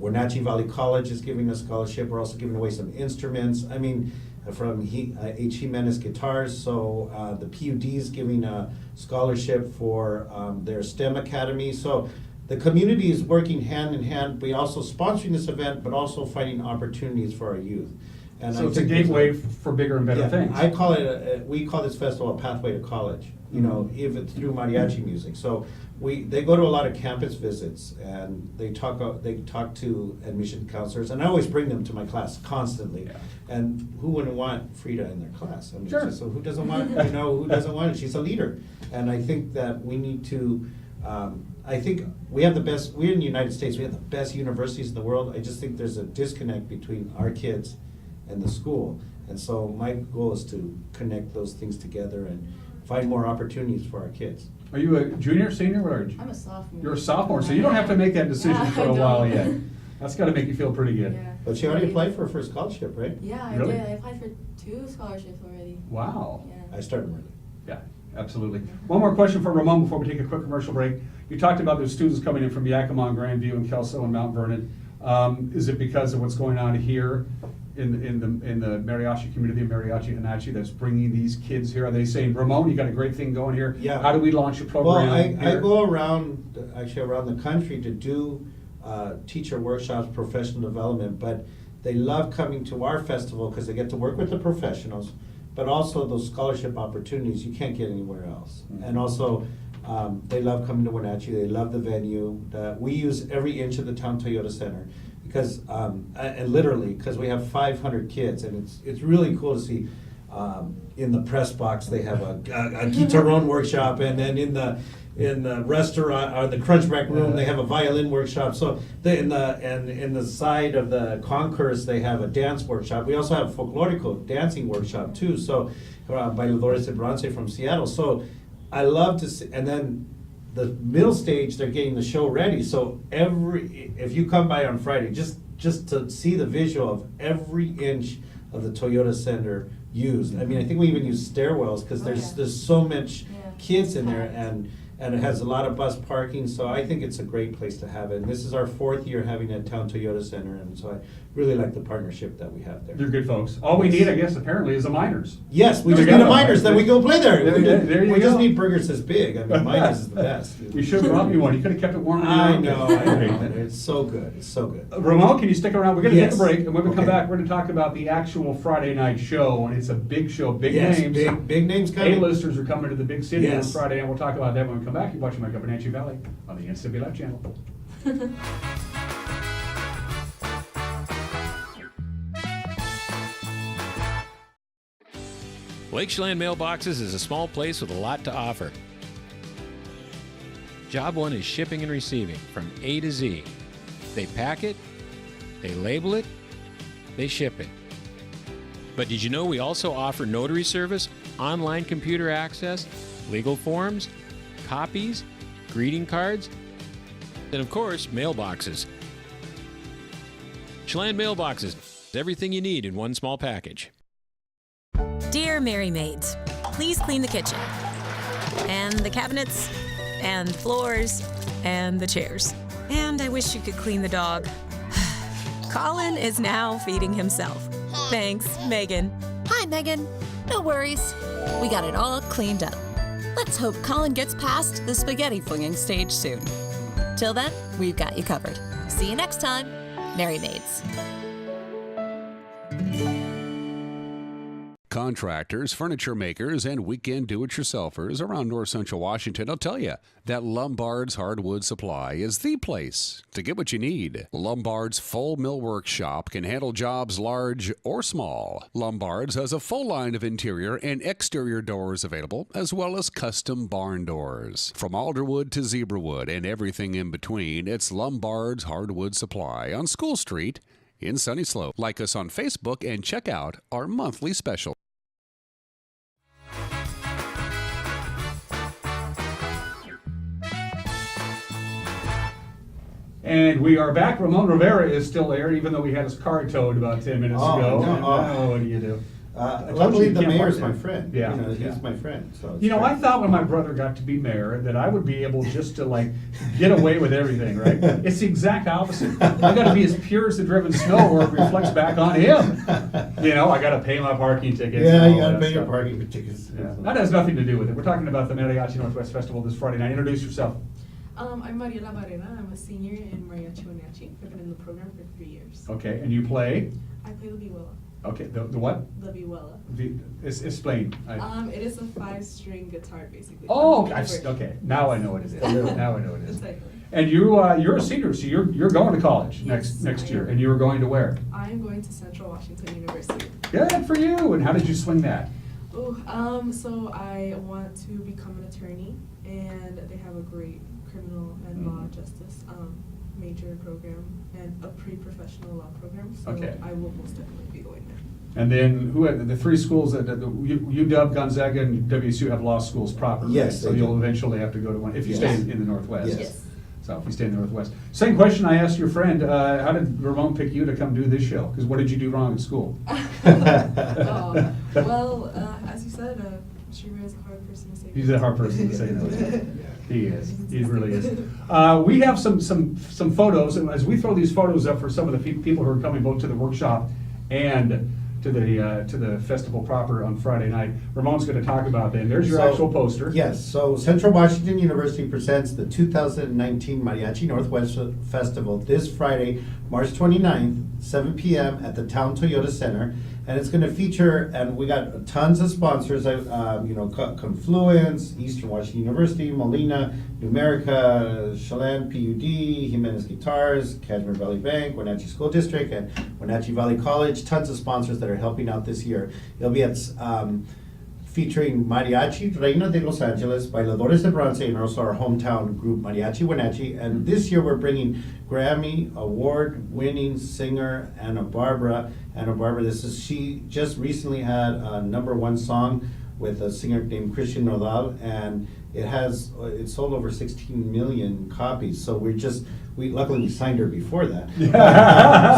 Wenatchee Valley College is giving a scholarship. We're also giving away some instruments. I mean, from H. Jimenez Guitars. So the PUD is giving a scholarship for their STEM Academy. So the community is working hand in hand. We also sponsoring this event, but also finding opportunities for our youth. And so it's a gateway for bigger and better things. I call it, we call this festival a pathway to college, if it's through mariachi music. So they go to a lot of campus visits, and they talk to admission counselors, and I always bring them to my class constantly. Yeah. And who wouldn't want Frida in their class? I mean, sure. So who doesn't want, who doesn't want it? She's a leader. And I think that we need to, I think we have the best, we're in the United States, we have the best universities in the world. I just think there's a disconnect between our kids and the school. And so my goal is to connect those things together and find more opportunities for our kids. Are you a junior, senior? What are you? I'm a sophomore. You're a sophomore, so you don't have to make that decision for a while yet. That's got to make you feel pretty good. Yeah. But she already applied for her first scholarship, right? Yeah, I Really? did. I applied for 2 scholarships already. Wow. Yeah. I started early. Yeah, absolutely. One more question for Ramon before we take a quick commercial break. You talked about the students coming in from Yakima, Grandview, and Kelso and Mount Vernon. Is it because of what's going on here in the Meriachi community, Meriachi, Huenachi, that's bringing these kids here? Are they saying, Ramon, you got a great thing going here? Yeah. How do we launch a program Well, I here? go around the country to do teacher workshops, professional development, but they love coming to our festival because they get to work with the professionals, but also those scholarship opportunities you can't get anywhere else. Mm-hmm. And also, they love coming to Wenatchee. They love the venue. We use every inch of the town Toyota Center because, and literally, because we have 500 kids, and it's really cool to see. In the press box, they have a guitarron workshop, and then in the restaurant or the Crunchback room, they have a violin workshop. So in the side of the concourse, they have a dance workshop. We also have a folklorico dancing workshop too. So by Dolores de Bronce from Seattle. So I love to see, and then the middle stage, they're getting the show ready. So if you come by on Friday, just to see the visual of every inch of the Toyota Center used. I mean, I think we even use stairwells because there's so much kids in there, and it has a lot of bus parking. So I think it's a great place to have it. And this is our 4th year having it at Town Toyota Center, and so I really like the partnership that we have there. They're good folks. All we need, I guess, apparently, is a minors. Yes, we There just you need a go. minors, then we go play there. There you We just go. need burgers this big. I mean, minors is the best. We should have brought you one. You could have kept it warm. I know. It's so good. It's so good. Ramon, can you stick around? We're going to take a Yes. break, and when we come Okay. back, we're going to talk about the actual Friday night show, and it's a big show, big Yes, names. big names coming. A-listers are coming to the big city on Yes. Friday, and we'll talk about that when we come back. You're watching Wake Up in Wenatchee Valley on the NCW Live channel. Lakeshland Mailboxes is a small place with a lot to offer. Job one is shipping and receiving from A to Z. They pack it, they label it, they ship it. But did you know we also offer notary service, online computer access, legal forms, copies, greeting cards, and of course, mailboxes. Schland Mailboxes, everything you need in one small package. Dear Mary Maids, please clean the kitchen, and the cabinets, and the floors, and the chairs. And I wish you could clean the dog. Colin is now feeding himself. Thanks, Megan. Hi, Megan. No worries. We got it all cleaned up. Let's hope Colin gets past the spaghetti flinging stage soon. Till then, we've got you covered. See you next time, Mary Maids. Contractors, furniture makers, and weekend do-it-yourselfers around north central Washington will tell you that Lombard's Hardwood Supply is the place to get what you need. Lombard's full millwork shop can handle jobs large or small. Lombard's has a full line of interior and exterior doors available, as well as custom barn doors. From alderwood to zebrawood and everything in between, it's Lombard's Hardwood Supply on School Street in Sunny Slope. Like us on Facebook and check out our monthly special. And we are back. Ramon Rivera is still there, even though we had his car towed about 10 minutes ago. No, what do you do? Luckily, the mayor's my friend. Yeah, he's my friend. So you know, I thought when my brother got to be mayor that I would be able just to like get away with everything, right? It's the exact opposite. I got to be as pure as the driven snow, or it reflects back on him. You know, I got to pay my parking tickets. Yeah, and you all got to that pay your stuff. parking tickets. Yeah. That has nothing to do with it. We're talking about the Meriachi Northwest Festival this Friday night. Introduce yourself. I'm Mariela Barrera. I'm a senior in Mariachi, Huenachi. I've been in the program for 3 years. Okay, and you play? I play the vihuela. Okay, the what? The vihuela. Explain. It is a 5-string guitar, basically. Oh, okay. Now I know what it is. Now I know what it is. Exactly. And you're a senior, so you're going to college Yes, next I year, am. and you're going to where? I am going to Central Washington University. Good for you. And how did you swing that? So I want to become an attorney, and they have a great criminal and law justice major program and a pre-professional law program. So Okay. I will most definitely be going there. And then who had the three schools that UW, Gonzaga, and WSU have law schools proper? Yes, right? So they you'll do. eventually have to go to one if you Yes. stay in the Northwest. Yes. Southeast and Northwest. Same question I asked your friend. How did Ramon pick you to come do this show? Because what did you do wrong in school? Well, as you said, Rivera is a hard person to say. He's a hard person to say no to. He is. He really is. We have some photos, and as we throw these photos up for some of the people who are coming both to the workshop and to the festival proper on Friday night, Ramon's going to talk about them. There's your actual poster. Yes. So Central Washington University presents the 2019 Mariachi Northwest Festival this Friday, March 29th, 7 p.m. at the Town Toyota Center. And it's going to feature, and we got tons of sponsors, Confluence, Eastern Washington University, Molina, Numerica, Chelan, PUD, Jimenez Guitars, Cashmere Valley Bank, Wenatchee School District, and Wenatchee Valley College. Tons of sponsors that are helping out this year. It'll be at featuring Mariachi, Reina de Los Angeles, Bailadores de Bronce, and also our hometown group, Mariachi Huenachi. And this year we're bringing Grammy award-winning singer Ana Barbara. She just recently had a #1 song with a singer named Christian Nodal, and it sold over 16 million copies. So we luckily signed her before that.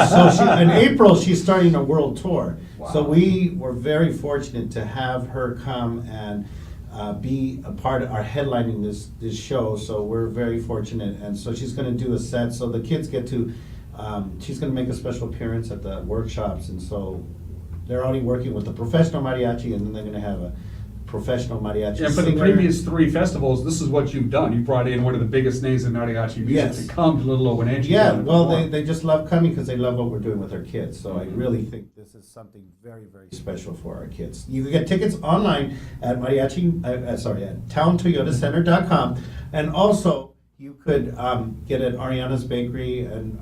So in April she's starting a world tour. Wow. So we were very fortunate to have her come and be a part of our headlining this show. So we're very fortunate, and so she's going to do a set. So the kids get to. She's going to make a special appearance at the workshops, and so they're already working with the professional mariachi, and then they're going to have a professional mariachi And for the previous 3 festivals, this is what you've done. You brought in one of the biggest names in mariachi music to come to Little Old Wenatchee. Yeah, well, they just love coming because they love what we're doing with our kids. So I really think this is something very, very special for our kids. You can get tickets online at at towntoyotacenter.com, and also you could get at Ariana's Bakery and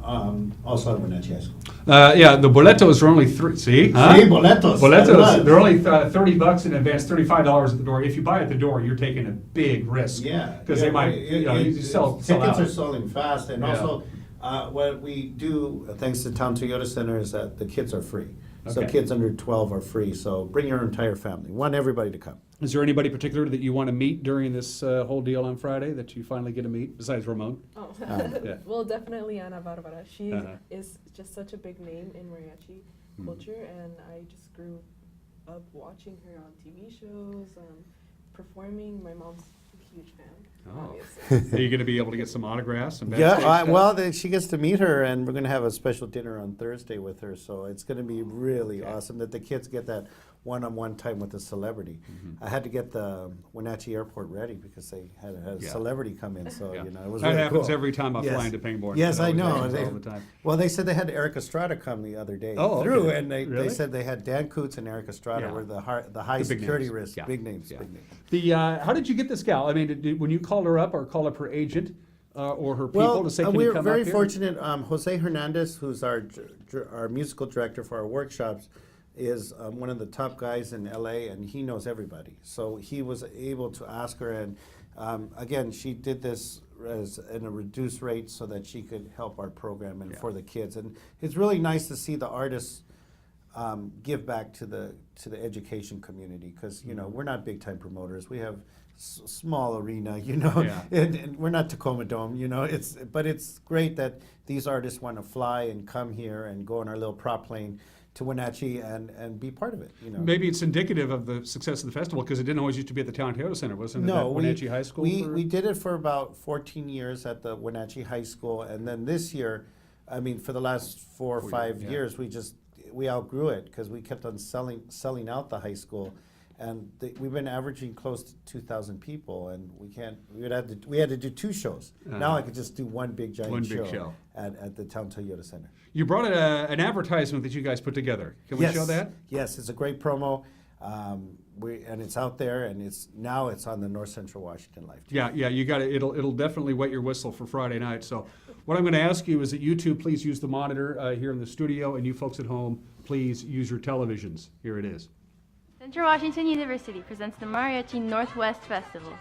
also at Wenatchee High School. The boletos are only boletos. Boletos. They're only $30 in advance, $35 at the door. If you buy at the door, you're taking a big risk. Yeah, because they might, you sell tickets out. are selling fast, and also what we do, thanks to Town Toyota Center, is that the kids are free. So Okay. kids under 12 are free. So bring your entire family. We want everybody to come. Is there anybody particular that you want to meet during this whole deal on Friday that you finally get to meet, besides Ramon? Oh, Yeah. well, definitely Ana Barbara. She Uh-huh. is just such a big name in mariachi culture, and I just grew up watching her on TV shows, performing. My mom's a huge fan. Are you going to be able to get some autographs? Some backstage stuff? Well, she gets to meet her, and we're going to have a special dinner on Thursday with her. So it's going to be really awesome that the kids get that one-on-one time with a celebrity. I had to get the Wenatchee Airport ready because they had a celebrity come in. So it was that really happens cool. every time I fly into Pangborn. Yes, I know. All the time. Well, they said they had Eric Estrada come the other day through, and they really? said they had Dan Kuntz and Eric Estrada were the high security risk, big names. How did you get this gal? I mean, when you called her up or call up her agent or her people to say, can you come up here? We're very fortunate. Jose Hernandez, who's our musical director for our workshops, is one of the top guys in LA, and he knows everybody. So he was able to ask her, and again, she did this in a reduced rate so that she could help our program and for the kids. And it's really nice to see the artists give back to the education community, because we're not big time promoters. We have small arena, and we're not Tacoma Dome, but it's great that these artists want to fly and come here and go on our little prop plane to Wenatchee and be part of it. Maybe it's indicative of the success of the festival, because it didn't always used to be at the Town Toyota Center, wasn't it? No, at Wenatchee High School. We did it for about 14 years at the Wenatchee High School, and then this year, for the last 4 or 5 years, we outgrew it because we kept on selling out the high school. And we've been averaging close to 2,000 people, and we had to do 2 shows. Now I could just do one big giant show at the Town Toyota Center. You brought an advertisement that you guys put together. Can we show that? Yes, it's a great promo, and it's out there, and it's on the North Central Washington Life. Yeah, you got it. It'll definitely wet your whistle for Friday night. So what I'm going to ask you is that you two please use the monitor here in the studio, and you folks at home please use your televisions. Here it is. Central Washington University presents the Mariachi Northwest Festival.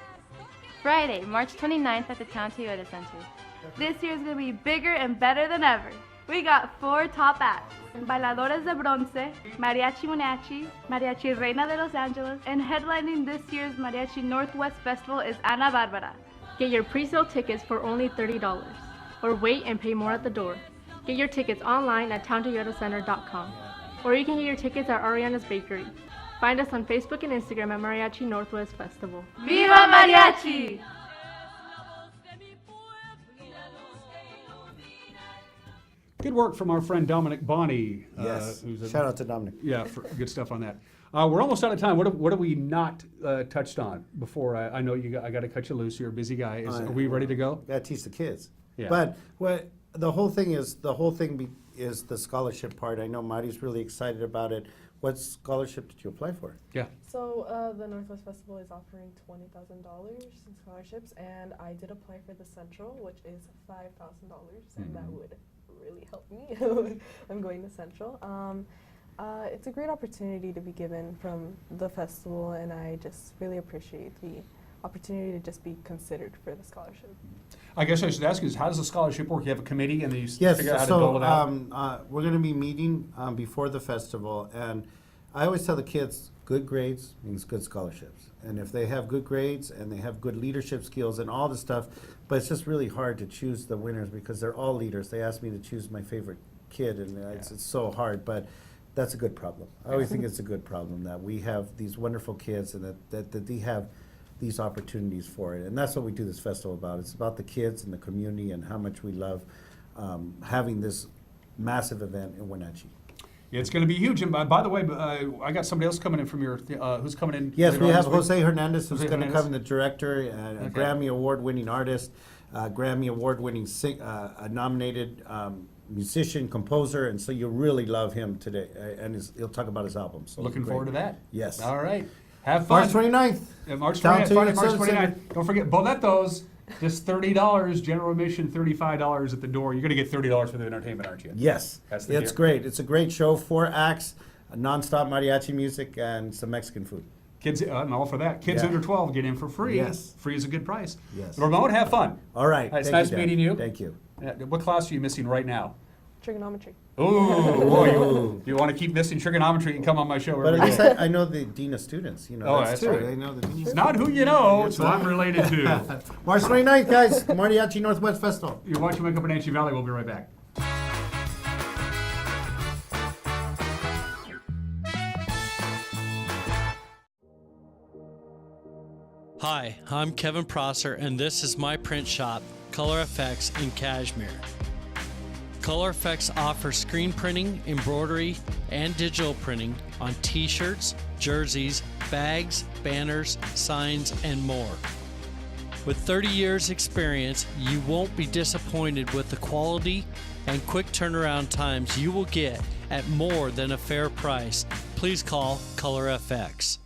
Friday, March 29th at the Town Toyota Center. This year is going to be bigger and better than ever. We got 4 top acts: Bailadores de Bronce, Mariachi Huenachi, Mariachi Reina de Los Angeles, and headlining this year's Mariachi Northwest Festival is Ana Barbara. Get your pre-sale tickets for only $30, or wait and pay more at the door. Get your tickets online at towntoyotacenter.com, or you can get your tickets at Ariana's Bakery. Find us on Facebook and Instagram at Mariachi Northwest Festival. Viva Mariachi! Good work from our friend Dominic Bonney. Yes. Shout out to Dominic. Yeah, for good stuff on that. We're almost out of time. What have we not touched on before? I know I got to cut you loose. You're a busy guy. Are we ready to go? Got to teach the kids. Yeah. But what the whole thing is the scholarship part. I know Mari's really excited about it. What scholarship did you apply for? Yeah. So the Northwest Festival is offering $20,000 in scholarships, and I did apply for the Central, which is $5,000, and that would really help me. I'm going to Central. It's a great opportunity to be given from the festival, and I just really appreciate the opportunity to just be considered for the scholarship. I guess I should ask you, how does the scholarship work? You have a committee and you Yes, figure out how to dole it out? We're going to be meeting before the festival, and I always tell the kids, good grades means good scholarships. And if they have good grades and they have good leadership skills and all this stuff, but it's just really hard to choose the winners because they're all leaders. They asked me to choose my favorite kid, and it's so hard, but that's a good problem. I always think it's a good problem that we have these wonderful kids and that they have these opportunities for it. And that's what we do this festival about. It's about the kids and the community and how much we love having this massive event in Wenatchee. It's going to be huge. And by the way, I got somebody else coming in from your, who's coming in? Yes, we have Jose Hernandez, who's going to come, the director, a Grammy Award-winning artist, Grammy Award-winning nominated musician, composer, and so you'll really love him today. And he'll talk about his album. So looking forward to that. Yes. All right. Have fun. March 29th. Yeah, March 29th. Friday, March 29th. Don't forget, Boletos, just $30. General admission, $35 at the door. You're going to get $30 for the entertainment, aren't you? Yes. It's deal. Great. It's a great show. 4 acts, nonstop mariachi music, and some Mexican food. Kids, I'm all for that. Kids under 12 get in for free. Yes. Free is a good price. Yes. Ramon, have fun. All right. It's nice meeting you. Thank you. What class are you missing right now? Trigonometry. Oh, boy, you want to keep missing trigonometry and come on my show But every at least day. I know the Dean of Students. You know, Oh, that's that's right. I know the Dean. It's not who you know, it's who I'm related to. March 29th, guys, Mariachi Northwest Festival. You're watching Wake Up Wenatchee Valley. We'll be right back. Hi, I'm Kevin Prosser, and this is my print shop, Color Effects in Cashmere. Color Effects offers screen printing, embroidery, and digital printing on t-shirts, jerseys, bags, banners, signs, and more. With 30 years experience, you won't be disappointed with the quality and quick turnaround times you will get at more than a fair price. Please call Color FX.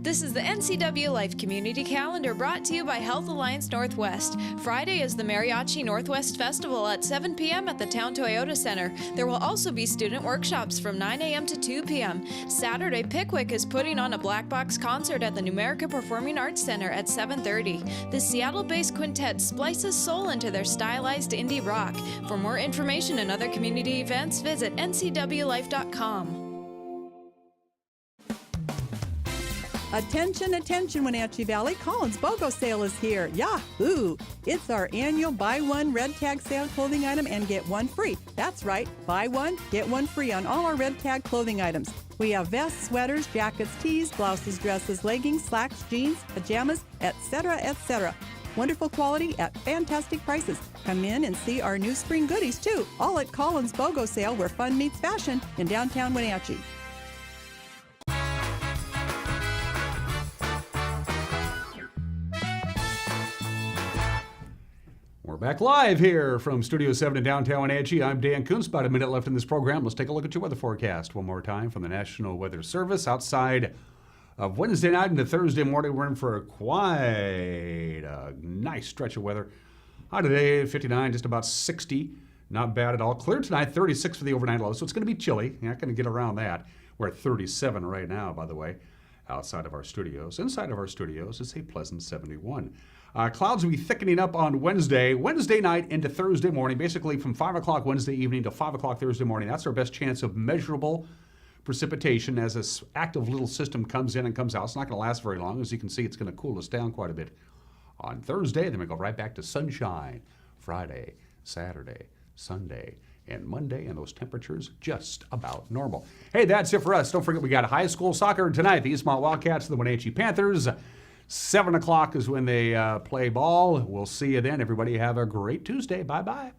This is the NCW Life Community Calendar brought to you by Health Alliance Northwest. Friday is the Meriachi Northwest Festival at 7 p.m. at the Town Toyota Center. There will also be student workshops from 9 a.m. to 2 p.m. Saturday, Pickwick is putting on a black box concert at the Numerica Performing Arts Center at 7:30. The Seattle-based quintet splices soul into their stylized indie rock. For more information and other community events, visit ncwlife.com. Attention, attention, Wenatchee Valley. Collins BOGO sale is here. Yahoo! It's our annual buy one red tag sale clothing item and get one free. That's right, buy one, get one free on all our red tag clothing items. We have vests, sweaters, jackets, tees, blouses, dresses, leggings, slacks, jeans, pajamas, etc., etc. Wonderful quality at fantastic prices. Come in and see our new spring goodies too, all at Collins BOGO sale where fun meets fashion in downtown Wenatchee. We're back live here from Studio 7 in downtown Wenatchee. I'm Dan Kuntz. About a minute left in this program. Let's take a look at your weather forecast one more time from the National Weather Service. Outside of Wednesday night into Thursday morning, we're in for quite a nice stretch of weather. High today, 59, just about 60. Not bad at all. Clear tonight, 36 for the overnight low, so it's going to be chilly. You're not going to get around that. We're at 37 right now, by the way, outside of our studios. Inside of our studios, it's a pleasant 71. Clouds will be thickening up on Wednesday night into Thursday morning, basically from 5 o'clock Wednesday evening to 5 o'clock Thursday morning. That's our best chance of measurable precipitation as this active little system comes in and comes out. It's not going to last very long. As you can see, it's going to cool us down quite a bit on Thursday. Then we go right back to sunshine Friday, Saturday, Sunday, and Monday, and those temperatures just about normal. Hey, that's it for us. Don't forget, we got high school soccer tonight. The Eastmont Wildcats and the Wenatchee Panthers. 7 o'clock is when they play ball. We'll see you then. Everybody have a great Tuesday. Bye-bye.